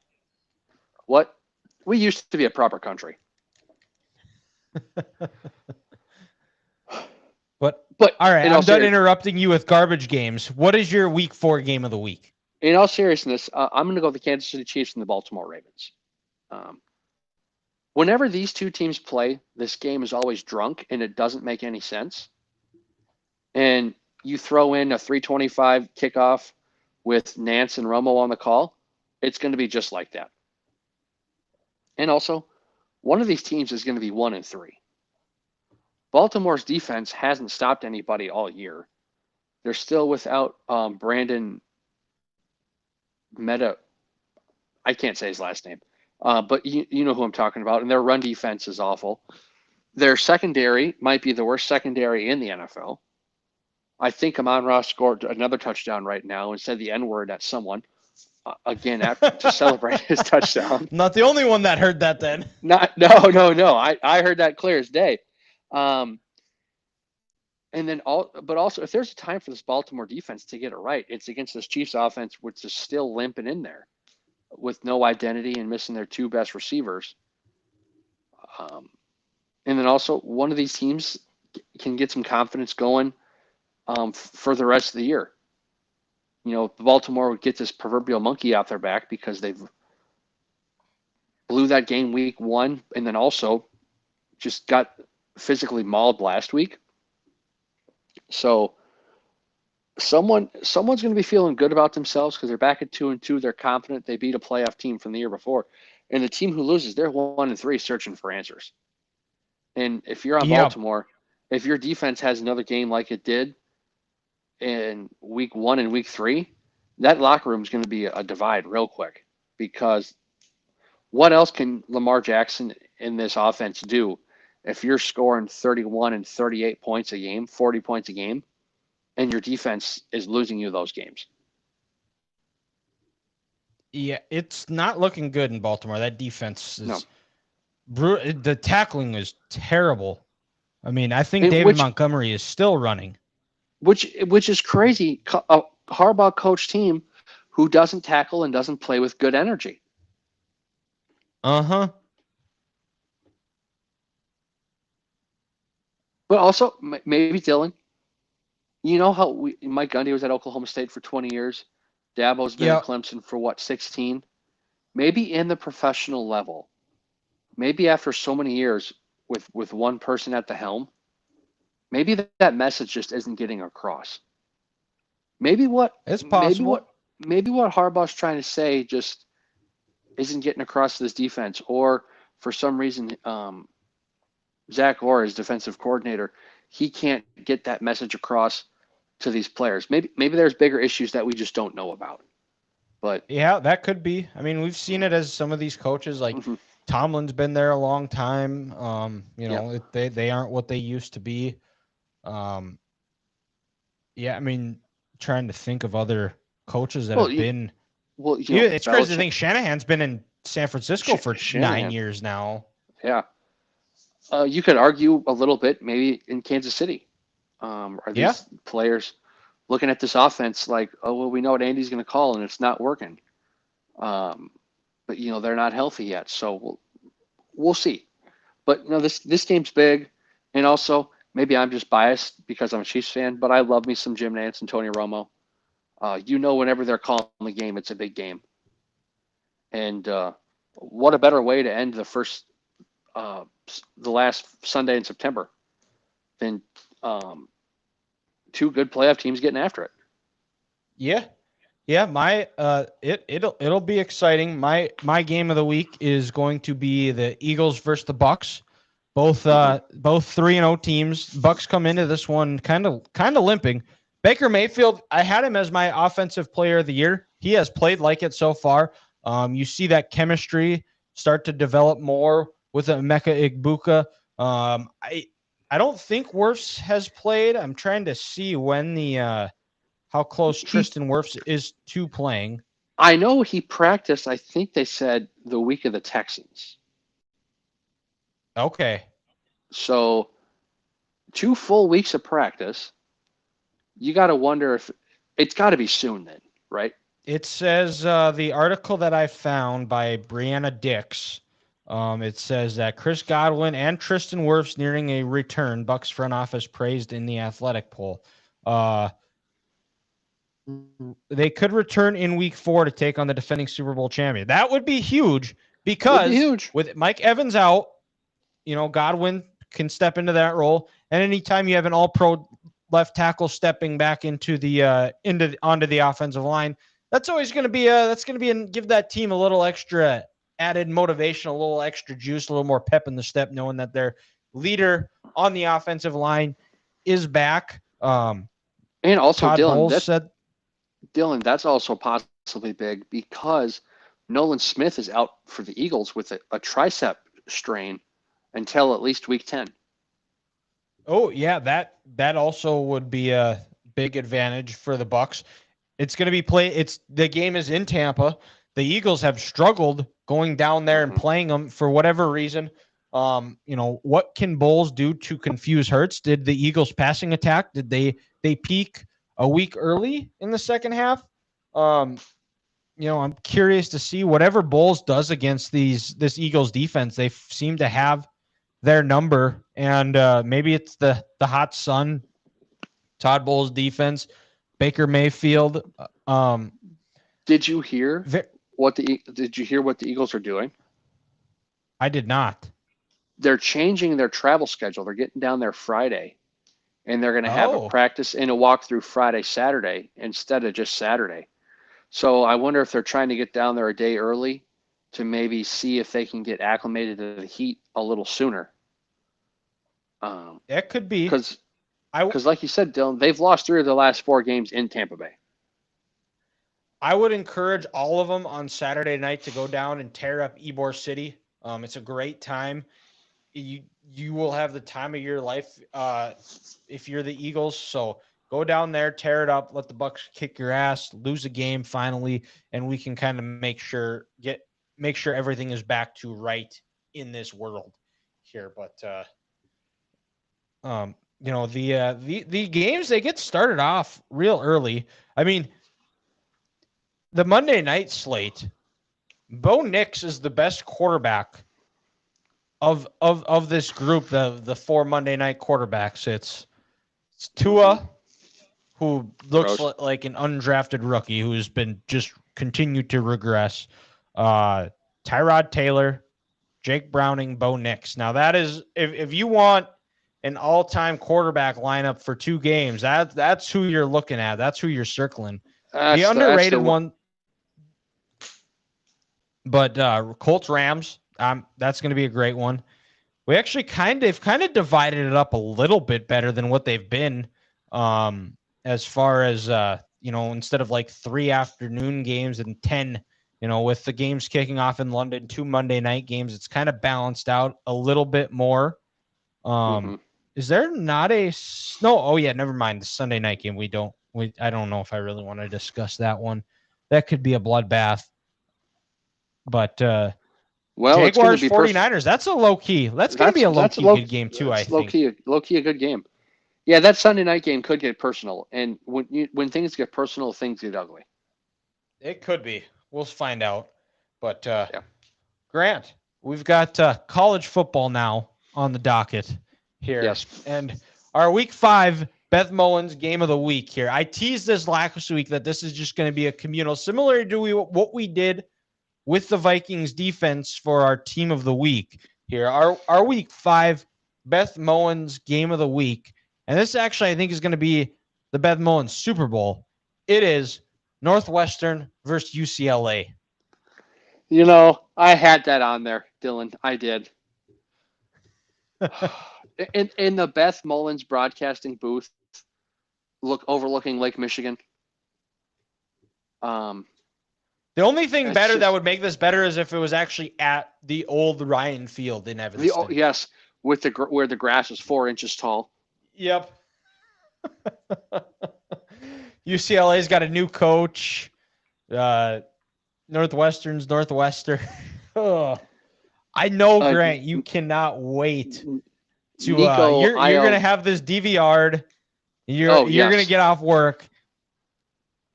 What? We used to be a proper country. But all right, I'm done interrupting you with garbage games. What is your week 4 game of the week? In all seriousness, I'm going to go with the Kansas City Chiefs and the Baltimore Ravens. Whenever these two teams play, this game is always drunk and it doesn't make any sense. And you throw in a 3:25 kickoff with Nance and Romo on the call, it's going to be just like that. And also, one of these teams is going to be 1-3. Baltimore's defense hasn't stopped anybody all year. They're still without Brandon Meta. I can't say his last name, but you know who I'm talking about. And their run defense is awful. Their secondary might be the worst secondary in the NFL. I think Amon-Ra scored another touchdown right now and said the N-word at someone again to celebrate his touchdown. Not the only one that heard that then. No. I heard that clear as day. And then but also if there's a time for this Baltimore defense to get it right, it's against this Chiefs offense, which is still limping in there. with no identity and missing their two best receivers. And then also one of these teams can get some confidence going for the rest of the year. Baltimore would get this proverbial monkey out their back because they've blew that game week 1 and then also just got physically mauled last week. So someone's going to be feeling good about themselves because they're back at 2-2. They're confident they beat a playoff team from the year before. And the team who loses, they're 1-3 searching for answers. And if you're on Baltimore, if your defense has another game like it did in week 1 and week 3, that locker room is going to be a divide real quick, because what else can Lamar Jackson in this offense do if you're scoring 31 and 38 points a game, 40 points a game, and your defense is losing you those games? Yeah, it's not looking good in Baltimore. That defense is the tackling is terrible. I mean, I think David Montgomery is still running. Which is crazy. A Harbaugh coach team who doesn't tackle and doesn't play with good energy. Uh-huh. But also, maybe Dylan, you know how Mike Gundy was at Oklahoma State for 20 years? Dabo's been at Clemson for 16? Maybe in the professional level, maybe after so many years with one person at the helm, maybe that message just isn't getting across. It's possible. Maybe what Harbaugh's trying to say just isn't getting across to this defense, or for some reason, Zach Orr, his defensive coordinator, he can't get that message across to these players. Maybe there's bigger issues that we just don't know about. But yeah, that could be. I mean, we've seen it as some of these coaches, like Tomlin's been there a long time. They aren't what they used to be. I mean, trying to think of other coaches that have been. Well, it's crazy to think Shanahan's been in San Francisco for 9 years now. Yeah. You could argue a little bit maybe in Kansas City. Are these players looking at this offense like, oh, well, we know what Andy's going to call and it's not working. But, they're not healthy yet. So we'll see. But, this game's big. And also, maybe I'm just biased because I'm a Chiefs fan, but I love me some Jim Nantz and Tony Romo. Whenever they're calling the game, it's a big game. And what a better way to end the last Sunday in September than two good playoff teams getting after it. Yeah. It'll be exciting. My game of the week is going to be the Eagles versus the Bucks. Both 3-0 teams. Bucks come into this one kind of limping. Baker Mayfield, I had him as my offensive player of the year. He has played like it so far. You see that chemistry start to develop more with Emeka Egbuka. I don't think Wirfs has played. I'm trying to see when how close Tristan Wirfs is to playing. I know he practiced, I think they said, the week of the Texans. Okay. So 2 full weeks of practice. You got to wonder if it's got to be soon then, right? It says the article that I found by Brianna Dix, it says that Chris Godwin and Tristan Wirfs nearing a return. Bucks front office praised in the Athletic poll. They could return in week 4 to take on the defending Super Bowl champion. That would be huge because with Mike Evans out, Godwin can step into that role. And anytime you have an all-pro left tackle stepping back onto the offensive line, that's always going to be give that team a little extra added motivation, a little extra juice, a little more pep in the step, knowing that their leader on the offensive line is back. And also, Todd Dylan, that's also possibly big because Nolan Smith is out for the Eagles with a tricep strain until at least week 10. Oh yeah, that also would be a big advantage for the Bucks. It's going to be the game is in Tampa. The Eagles have struggled going down there and playing them for whatever reason. What can Bowles do to confuse Hurts? Did the Eagles passing attack? Did they peak a week early in the second half? I'm curious to see whatever Bowles does against this Eagles defense. They seem to have their number, and maybe it's the hot sun, Todd Bowles defense, Baker Mayfield. Did you hear what the Eagles are doing? I did not. They're changing their travel schedule. They're getting down there Friday, and they're going to have a practice and a walkthrough Friday, Saturday instead of just Saturday. So I wonder if they're trying to get down there a day early to maybe see if they can get acclimated to the heat a little sooner. It could be. Because like you said, Dylan, they've lost 3 of the last 4 games in Tampa Bay. I would encourage all of them on Saturday night to go down and tear up Ybor City. It's a great time. You will have the time of your life if you're the Eagles. So go down there, tear it up, let the Bucs kick your ass, lose a game finally, and we can kind of make sure everything is back to right in this world here. But the games, they get started off real early. I mean, the Monday night slate, Bo Nix is the best quarterback of this group, the 4 Monday night quarterbacks. It's Tua, who looks like an undrafted rookie who's been just continued to regress. Tyrod Taylor, Jake Browning, Bo Nix. Now that is, if you want an all-time quarterback lineup for 2 games, that's who you're looking at. That's who you're circling. The underrated one. But Colts Rams, that's going to be a great one. We actually kind of divided it up a little bit better than what they've been, as far as instead of like 3 afternoon games and 10, with the games kicking off in London, 2 Monday night games, it's kind of balanced out a little bit more. Is there not a no? Oh yeah, never mind. The Sunday night game, I don't know if I really want to discuss that one. That could be a bloodbath. But Jaguars 49ers, that's a low key. That's going to be a low key good game too, I think. Low key a good game. Yeah, that Sunday night game could get personal, and when things get personal, things get ugly. It could be. We'll find out. But Grant, we've got college football now on the docket here. Yes. And our Week 5 Beth Mullins Game of the Week here. I teased this last week that this is just going to be a communal, similar to what we did with the Vikings defense for our Team of the Week here. Our Week 5 Beth Mullins Game of the Week. And this actually, I think, is going to be the Beth Mullins Super Bowl. It is Northwestern versus UCLA. I had that on there, Dylan. I did. in the Beth Mullins broadcasting booth, overlooking Lake Michigan. The only thing that would make this better is if it was actually at the old Ryan Field in Evanston. Yes, where the grass is 4 inches tall. Yep. UCLA's got a new coach. Northwestern's Northwestern. I know, Grant, you cannot wait to. You're going to have this DVR'd. You're going to get off work.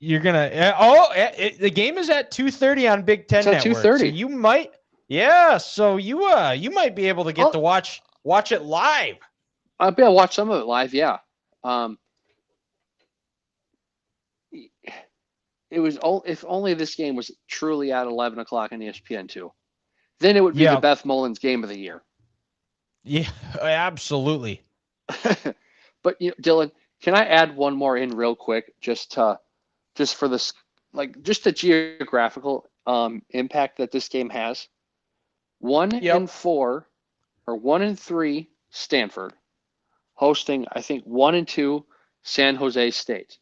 You're going to. The game is at 2:30 on Big Ten Network. 2:30. So you might. Yeah. So you might be able to get to watch it live. I'll be able to watch some of it live. Yeah. It was if only this game was truly at 11 o'clock on ESPN2, then it would be the Beth Mullins Game of the Year. Yeah, absolutely. But Dylan, can I add one more in real quick, just for this, just the geographical impact that this game has? 1-4 or 1-3 Stanford hosting, I think, 1-2 San Jose State.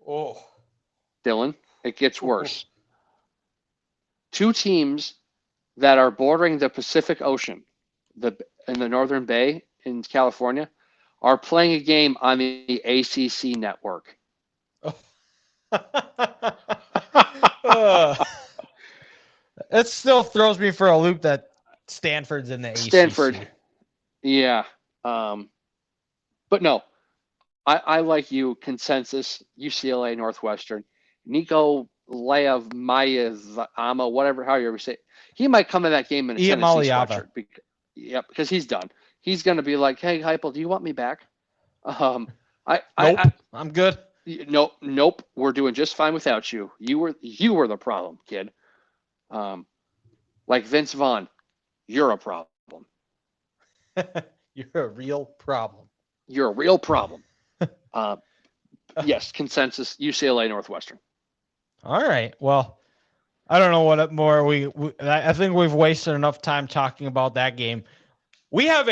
Oh. Dylan, it gets worse. 2 teams that are bordering the Pacific Ocean, in the Northern Bay in California, are playing a game on the ACC network. It still throws me for a loop that Stanford's in the ACC. Stanford, yeah. But no, I like you, consensus, UCLA, Northwestern. Nico Lev Mayazama, whatever, how you ever say it. He might come in that game in a Tennessee sweatshirt. Because he's done. He's going to be like, hey, Heupel, do you want me back? Nope, I'm good. Nope. We're doing just fine without you. You were the problem, kid. Like Vince Vaughn, you're a problem. You're a real problem. You're a real problem. Yes, consensus, UCLA Northwestern. All right. Well, I don't know what more I think we've wasted enough time talking about that game. We have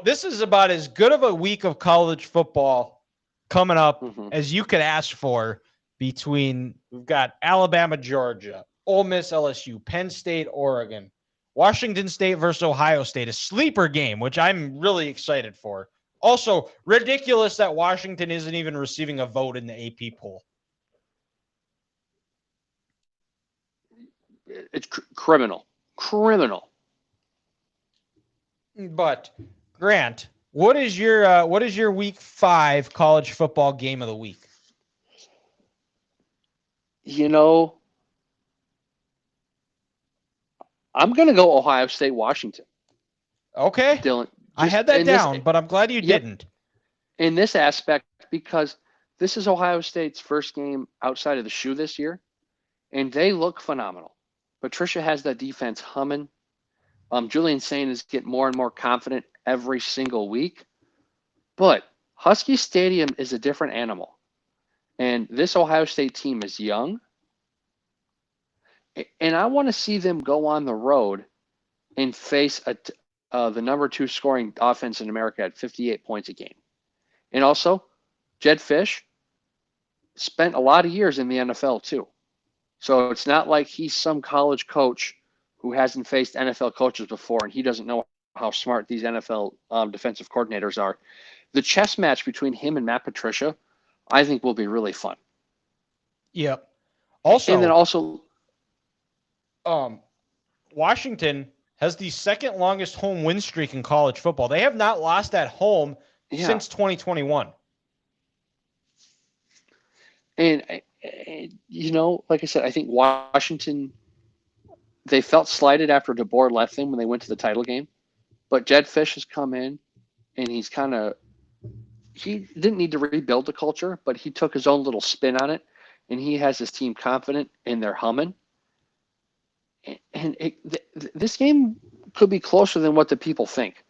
this is about as good of a week of college football coming up as you could ask for we've got Alabama, Georgia, Ole Miss, LSU, Penn State, Oregon, Washington State versus Ohio State, a sleeper game, which I'm really excited for. Also, ridiculous that Washington isn't even receiving a vote in the AP poll. It's criminal. But Grant, what is your week 5 college football game of the week? I'm going to go Ohio State, Washington. Okay. Dylan, I had that down, but I'm glad you didn't. In this aspect, because this is Ohio State's first game outside of the shoe this year, and they look phenomenal. Patricia has that defense humming. Julian Sain is getting more and more confident every single week. But Husky Stadium is a different animal. And this Ohio State team is young. And I want to see them go on the road and face the number 2 scoring offense in America at 58 points a game. And also, Jed Fish spent a lot of years in the NFL too. So it's not like he's some college coach who hasn't faced NFL coaches before and he doesn't know how smart these NFL defensive coordinators are. The chess match between him and Matt Patricia, I think, will be really fun. Yep. Washington has the second longest home win streak in college football. They have not lost at home since 2021. And like I said, I think Washington, they felt slighted after DeBoer left them when they went to the title game. But Jed Fish has come in, and he didn't need to rebuild the culture, but he took his own little spin on it, and he has his team confident, and they're humming. And this game could be closer than what the people think.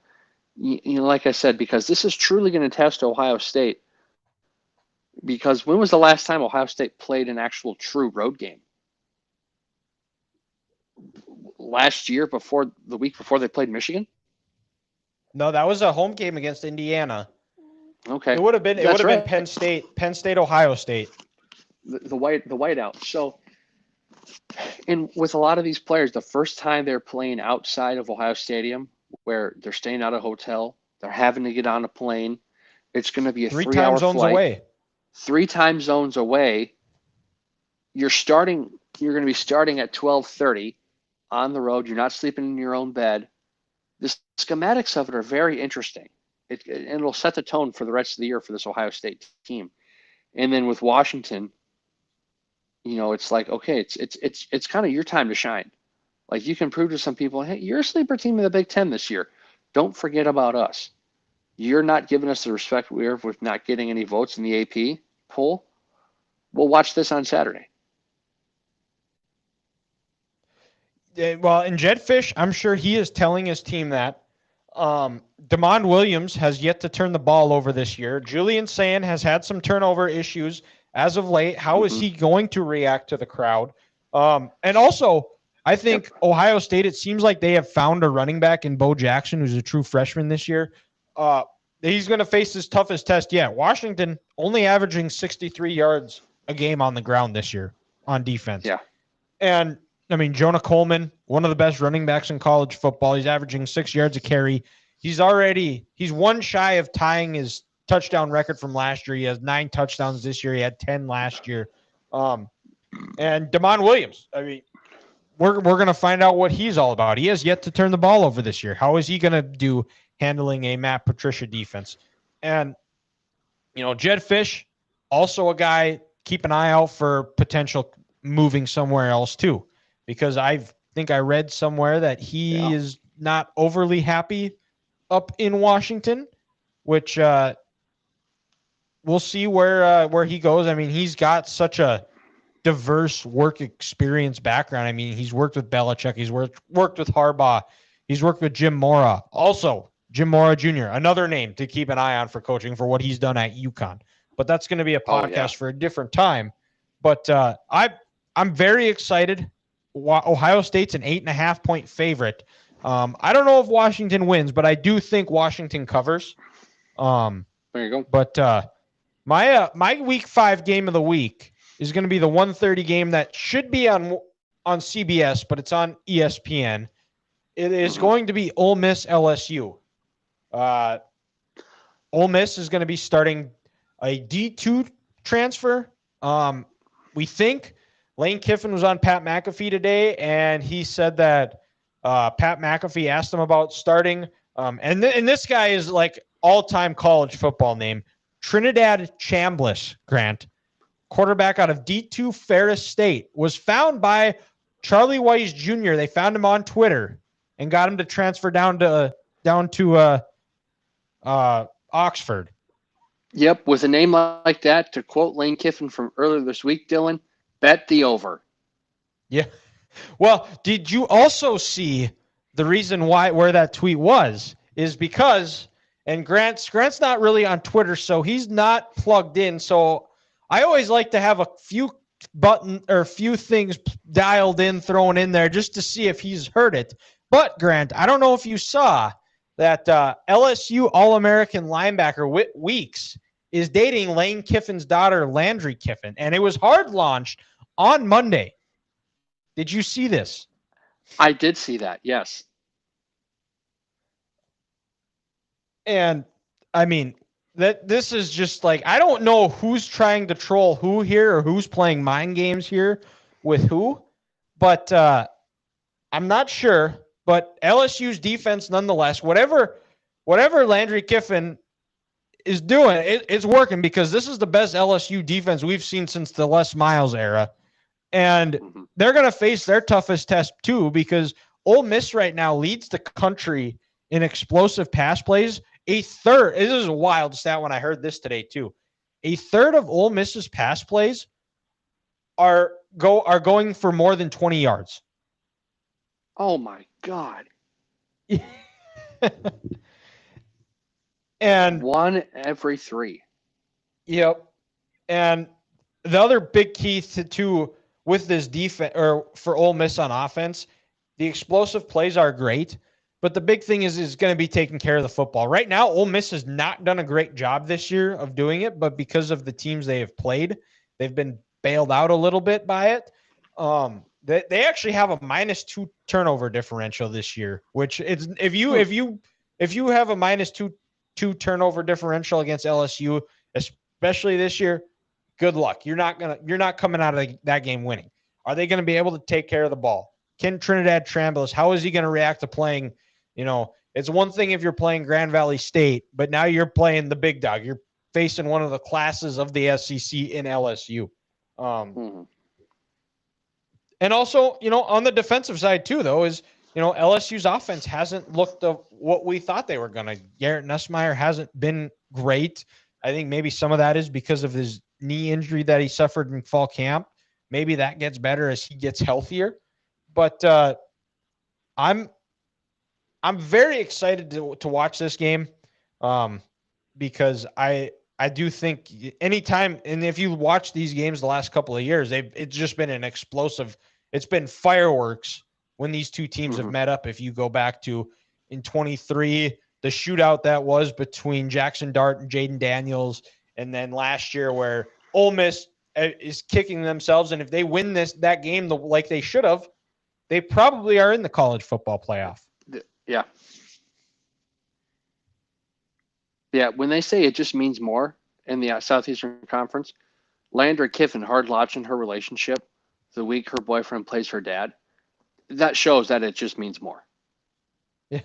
Like I said, because this is truly going to test Ohio State. Because when was the last time Ohio State played an actual true road game? Last year, the week before they played Michigan? No, that was a home game against Indiana. Okay. It would have been Penn State, Ohio State. The whiteout. So, and with a lot of these players, the first time they're playing outside of Ohio Stadium, where they're staying at a hotel, they're having to get on a plane, it's going to be a 3-hour flight. 3 time zones away. 3 time zones away. You're going to be starting at 12:30 on the road. You're not sleeping in your own bed. The schematics of it are very interesting. It'll set the tone for the rest of the year for this Ohio State team. And then with Washington, it's like, okay, it's kind of your time to shine. Like, you can prove to some people, hey, you're a sleeper team in the Big Ten this year. Don't forget about us. You're not giving us the respect we have with not getting any votes in the AP poll. We'll watch this on Saturday. Well, in Jed Fish, I'm sure he is telling his team that. Damon Williams has yet to turn the ball over this year. Julian Sain has had some turnover issues as of late. How is he going to react to the crowd? And also, I think Ohio State, it seems like they have found a running back in Bo Jackson, who's a true freshman this year. He's going to face his toughest test yet. Washington only averaging 63 yards a game on the ground this year on defense. Yeah. And, I mean, Jonah Coleman, one of the best running backs in college football. He's averaging 6 yards a carry. He's one shy of tying his touchdown record from last year. He has 9 touchdowns this year. He had 10 last year. And Damon Williams, I mean, we're going to find out what he's all about. He has yet to turn the ball over this year. How is he going to do handling a Matt Patricia defense? And, Jed Fish, also a guy, keep an eye out for potential moving somewhere else too, because I think I read somewhere that he is not overly happy up in Washington, which we'll see where he goes. I mean, he's got such a diverse work experience background. I mean, he's worked with Belichick, he's worked with Harbaugh, he's worked with Jim Mora. Also, Jim Mora Jr., another name to keep an eye on for coaching for what he's done at UConn. But that's going to be a podcast for a different time. But I'm very excited. Ohio State's an 8.5-point favorite. I don't know if Washington wins, but I do think Washington covers. There you go. But my Week 5 game of the week is going to be the 1:30 game that should be on CBS, but it's on ESPN. It is going to be Ole Miss LSU. Ole Miss is going to be starting a D2 transfer. We think Lane Kiffin was on Pat McAfee today, and he said that Pat McAfee asked him about starting. And this guy is like all-time college football name, Trinidad Chambliss, Grant, quarterback out of D2 Ferris State, was found by Charlie Weiss Jr. They found him on Twitter and got him to transfer down to Oxford. Yep, with a name like that, to quote Lane Kiffin from earlier this week, Dylan, bet the over. Yeah. Well, did you also see the reason where that tweet was? Is because, and Grant's not really on Twitter, so he's not plugged in. So I always like to have a few things dialed in, thrown in there just to see if he's heard it. But Grant, I don't know if you saw that LSU All-American linebacker Weeks is dating Lane Kiffin's daughter, Landry Kiffin, and it was hard launched on Monday. Did you see this? I did see that, yes. And, I mean, this is just like, I don't know who's trying to troll who here or who's playing mind games here with who, but I'm not sure. But LSU's defense, nonetheless, whatever Landry Kiffin is doing, it's working, because this is the best LSU defense we've seen since the Les Miles era. And they're going to face their toughest test too, because Ole Miss right now leads the country in explosive pass plays. This is a wild stat when I heard this today too. A third of Ole Miss's pass plays are going for more than 20 yards. Oh my God. And 1 every 3. Yep. And the other big key to with this defense, or for Ole Miss on offense, the explosive plays are great, but the big thing is going to be taking care of the football. Right now, Ole Miss has not done a great job this year of doing it, but because of the teams they have played, they've been bailed out a little bit by it. They actually have a -2 turnover differential this year, which is if you have a -2 turnover differential against LSU, especially this year, good luck. You're not coming out of that game winning. Are they going to be able to take care of the ball? Can Trinidad Chambliss, how is he going to react to playing? It's one thing if you're playing Grand Valley State, but now you're playing the big dog. You're facing one of the classes of the SEC in LSU. And also, on the defensive side too, though, is, LSU's offense hasn't looked what we thought they were going to. Garrett Nussmeier hasn't been great. I think maybe some of that is because of his knee injury that he suffered in fall camp. Maybe that gets better as he gets healthier. But I'm very excited to watch this game because I do think anytime, and if you watch these games the last couple of years, it's just been an explosive. It's been fireworks when these two teams have met up. If you go back to in 23, the shootout that was between Jackson Dart and Jaden Daniels, and then last year where Ole Miss is kicking themselves, and if they win that game like they should have, they probably are in the college football playoff. Yeah. Yeah, when they say it just means more in the Southeastern Conference, Landry Kiffin hard watching her relationship the week her boyfriend plays her dad, that shows that it just means more. Yeah,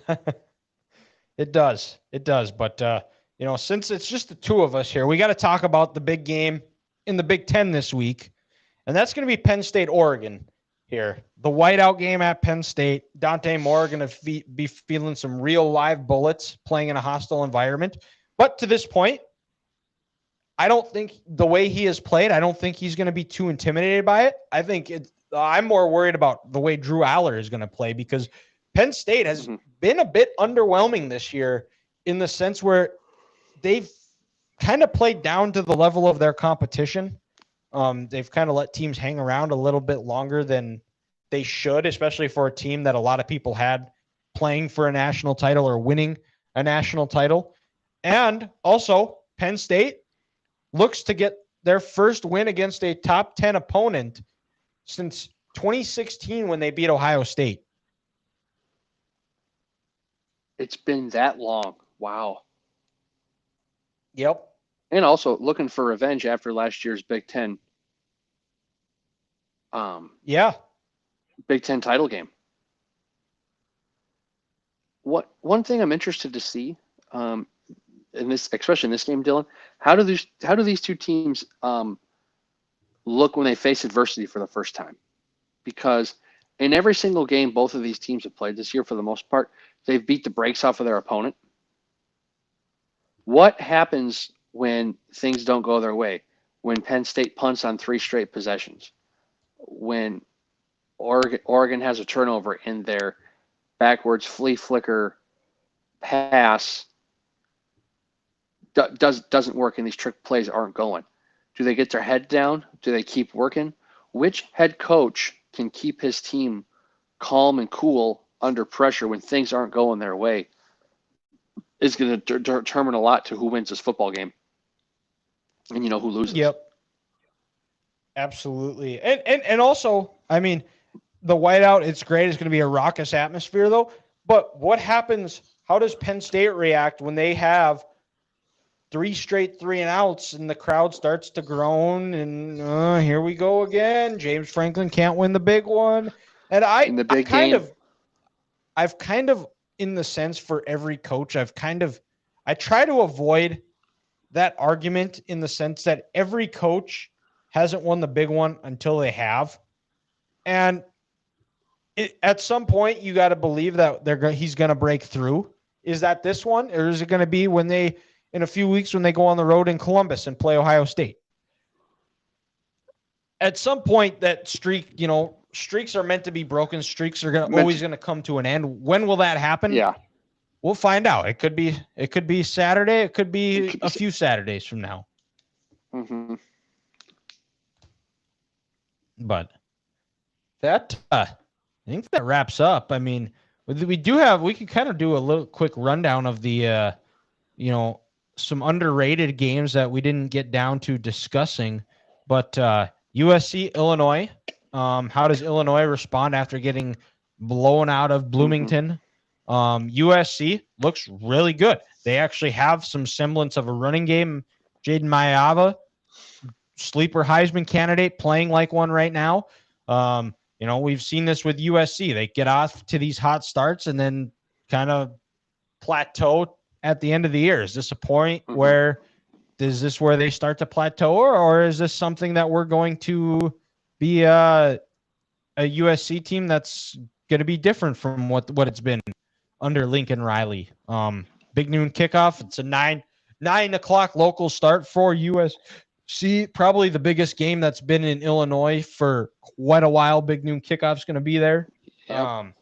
it does. It does. But, since it's just the two of us here, we got to talk about the big game in the Big Ten this week. and that's going to be Penn State, Oregon here. The whiteout game at Penn State. Dante Moore going to be feeling some real live bullets playing in a hostile environment. But to this point, I don't think the way he has played, I don't think he's going to be too intimidated by it. I think I'm more worried about the way Drew Aller is going to play, because Penn State has been a bit underwhelming this year in the sense where they've kind of played down to the level of their competition. They've kind of let teams hang around a little bit longer than they should, especially for a team that a lot of people had playing for a national title or winning a national title. And also, Penn State looks to get their first win against a top 10 opponent since 2016 when they beat Ohio State. It's been that long. Wow. Yep. And also looking for revenge after last year's Big Ten. Big Ten title game. One thing I'm interested to see, in this, especially in this game, Dylan, how do these two teams look when they face adversity for the first time? Because in every single game both of these teams have played this year, for the most part, they've beat the brakes off of their opponent. What happens when things don't go their way? When Penn State punts on 3 straight possessions? When Oregon has a turnover in their backwards flea flicker pass doesn't work and these trick plays aren't going? Do they get their head down? Do they keep working? Which head coach can keep his team calm and cool under pressure when things aren't going their way is going to determine a lot to who wins this football game and who loses. Yep. Absolutely. And also, I mean, the whiteout, it's great. It's going to be a raucous atmosphere, though. But what happens? How does Penn State react when they have 3 straight 3-and-outs and the crowd starts to groan and here we go again? James Franklin can't win the big one. And I've kind of, in the sense for every coach, I try to avoid that argument in the sense that every coach hasn't won the big one until they have. And at some point, you got to believe that he's going to break through. Is that this one? Or is it going to be in a few weeks when they go on the road in Columbus and play Ohio State? At some point, that streaks are meant to be broken. Streaks are always going to come to an end. When will that happen? Yeah. We'll find out. It could be Saturday. It could be a few Saturdays from now. Mm-hmm. But that, I think that wraps up. I mean, we can kind of do a little quick rundown of the, some underrated games that we didn't get down to discussing. But USC, Illinois, how does Illinois respond after getting blown out of Bloomington? USC looks really good. They actually have some semblance of a running game. Jaden Mayava, sleeper Heisman candidate, playing like one right now. We've seen this with USC. They get off to these hot starts and then kind of plateau at the end of the year. Is this a point where they start to plateau, or is this something that we're going to be a USC team that's going to be different from what it's been under Lincoln Riley? Big noon kickoff. It's a 9 o'clock local start for USC. Probably the biggest game that's been in Illinois for quite a while. Big noon kickoff's going to be there. Yep.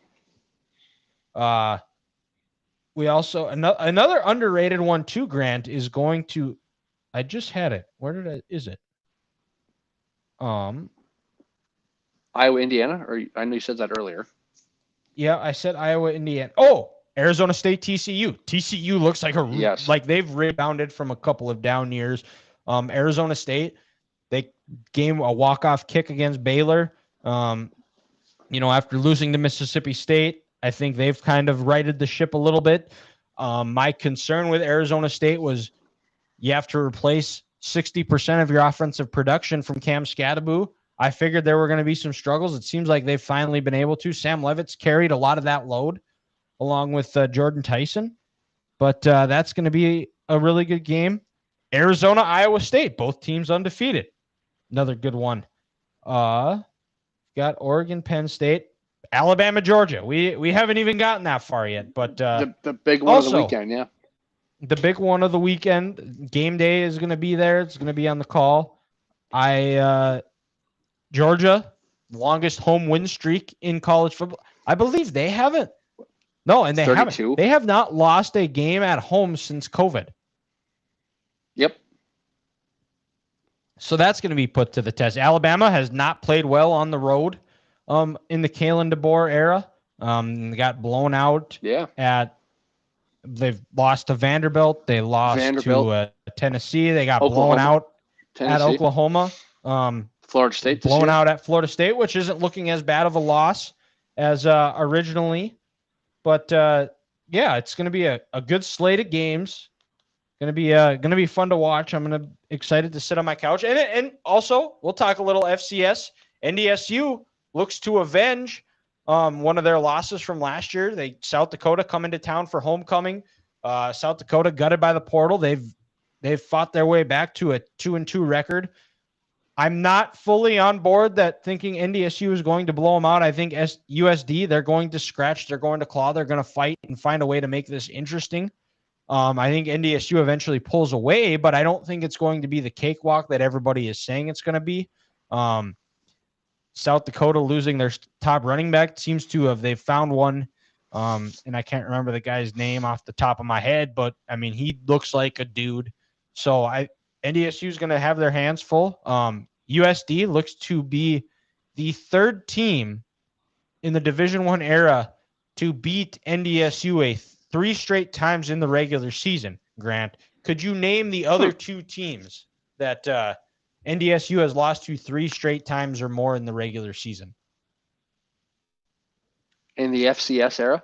We also another underrated one too, Grant, is going to. I just had it. Is it? Iowa, Indiana, or I know you said that earlier. Yeah, I said Iowa, Indiana. Oh, Arizona State, TCU. TCU looks like like they've rebounded from a couple of down years. Arizona State, they game a walk-off kick against Baylor. After losing to Mississippi State, I think they've kind of righted the ship a little bit. My concern with Arizona State was you have to replace 60% of your offensive production from Cam Scadaboo. I figured there were going to be some struggles. It seems like they've finally been able to. Sam Levitt's carried a lot of that load along with Jordan Tyson. But that's going to be a really good game. Arizona, Iowa State, both teams undefeated. Another good one. Got Oregon, Penn State, Alabama, Georgia. We haven't even gotten that far yet, but the big one also, of the weekend, yeah. The big one of the weekend, game day is going to be there. It's going to be on the call. Georgia, longest home win streak in college football. I believe they haven't. No, and they 32. Haven't. They have not lost a game at home since COVID. Yep. So that's going to be put to the test. Alabama has not played well on the road in the Kalen DeBoer era. They got blown out they've lost to Vanderbilt. They lost to Tennessee. They got blown out at Oklahoma. Florida State blown out at Florida State, which isn't looking as bad of a loss as originally. But it's going to be a good slate of games. Going to be fun to watch. I'm excited to sit on my couch. And also, we'll talk a little FCS. NDSU looks to avenge one of their losses from last year. South Dakota come into town for homecoming. South Dakota gutted by the portal. They've fought their way back to a 2-2 record. I'm not fully on board that thinking NDSU is going to blow them out. I think USD, they're going to scratch, they're going to claw, they're going to fight and find a way to make this interesting. I think NDSU eventually pulls away, but I don't think it's going to be the cakewalk that everybody is saying it's going to be. South Dakota losing their top running back seems to have, they've found one. And I can't remember the guy's name off the top of my head, but I mean, he looks like a dude. So NDSU is going to have their hands full. USD looks to be the third team in the Division I era to beat NDSU 3 straight times in the regular season. Grant, could you name the other 2 teams that NDSU has lost to 3 straight times or more in the regular season? In the FCS era?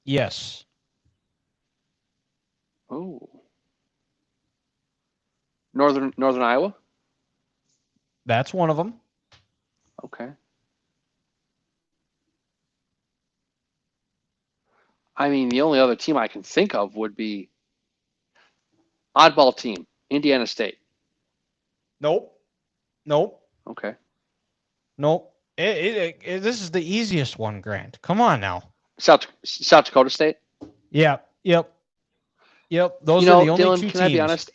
Yes. Oh. Northern Iowa? That's one of them. Okay. I mean, the only other team I can think of would be oddball team, Indiana State. Nope. Okay. Nope. This is the easiest one, Grant. Come on now. South Dakota State? Yeah. Yep. Those are the only Dylan, 2 teams. Can I be honest?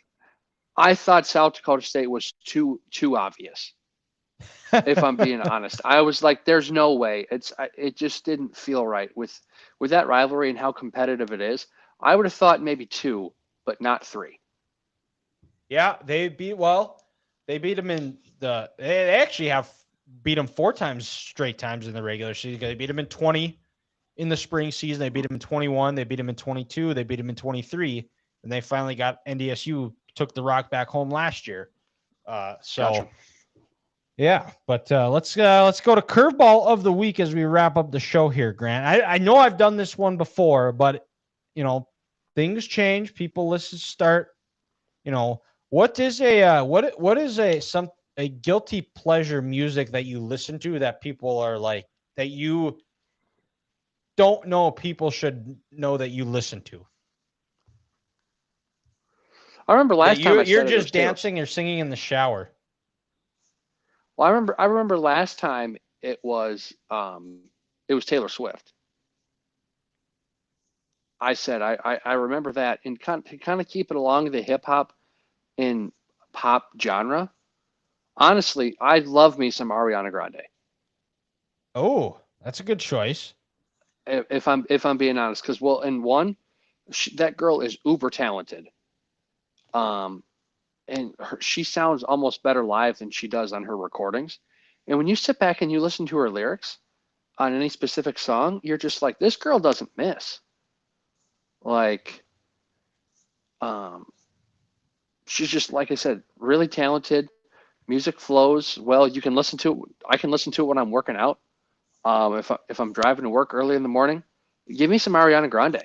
I thought South Dakota State was too obvious. If I'm being honest, I was like, "There's no way." It just didn't feel right with that rivalry and how competitive it is. I would have thought maybe 2, but not 3. Yeah, they beat them in they actually have beat them 4 times straight times in the regular season. They beat them in 20 in the spring season. They beat them in 21. They beat them in 22. They beat them in 23. And they finally got NDSU, took the rock back home last year. Gotcha. Yeah, but let's go to curveball of the week as we wrap up the show here, Grant. I know I've done this one before, but things change. People start. What is a guilty pleasure music that you listen to that people are like that you don't know people should know that you listen to? I remember last time you're just dancing or singing in the shower. Well, I remember last time it was Taylor Swift. I said I remember that, and kind of keep it along the hip hop and pop genre. Honestly, I love me some Ariana Grande. Oh, that's a good choice. If I'm being honest, because that girl is uber talented. And she sounds almost better live than she does on her recordings. And when you sit back and you listen to her lyrics on any specific song, you're just like, this girl doesn't miss. Like, she's just, like I said, really talented. Music flows well. You can listen to it. I can listen to it when I'm working out. If I'm driving to work early in the morning, give me some Ariana Grande.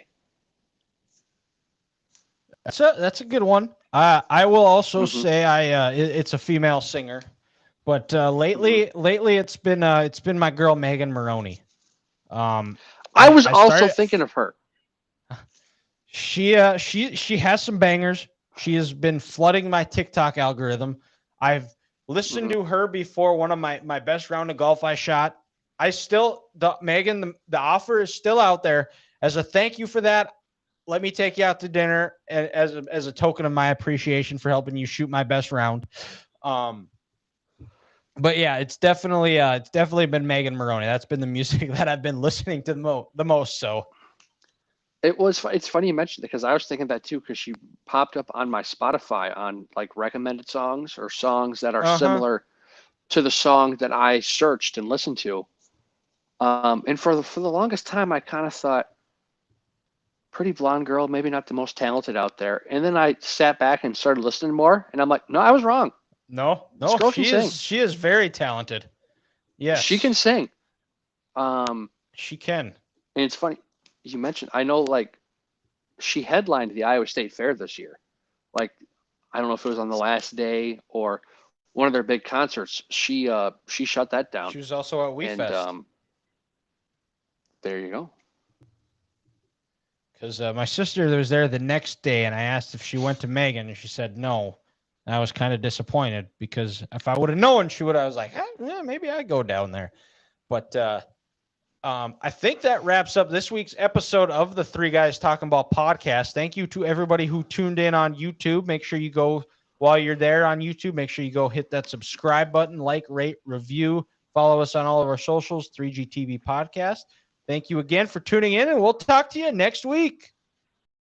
That's a good one. I will also say it's a female singer, but lately it's been my girl Megan Maroney. I was also thinking of her. She has some bangers. She has been flooding my TikTok algorithm. I've Listen to her before one of my best round of golf I shot. Megan, the offer is still out there. As a thank you for that, let me take you out to dinner as a token of my appreciation for helping you shoot my best round. But yeah, it's definitely been Megan Moroney. That's been the music that I've been listening to the most. So it's funny you mentioned it, because I was thinking that too, because she popped up on my Spotify on like recommended songs or songs that are similar to the song that I searched and listened to. And for the longest time, I kind of thought, pretty blonde girl, maybe not the most talented out there. And then I sat back and started listening more, and I'm like, no, I was wrong. No, she is very talented. Yes, she can sing. She can. And it's funny you mentioned. I know, like, she headlined the Iowa State Fair this year. Like, I don't know if it was on the last day or one of their big concerts. She shut that down. She was also at WeFest. And there you go. Because my sister was there the next day, and I asked if she went to Megan, and she said no. And I was kind of disappointed, because if I would have known, I was like, yeah, maybe I'd go down there. But I think that wraps up this week's episode of the Three Guys Talking Ball podcast. Thank you to everybody who tuned in on YouTube. Make sure you go, while you're there on YouTube, make sure you go hit that subscribe button, like, rate, review. Follow us on all of our socials, 3GTV Podcast. Thank you again for tuning in, and we'll talk to you next week.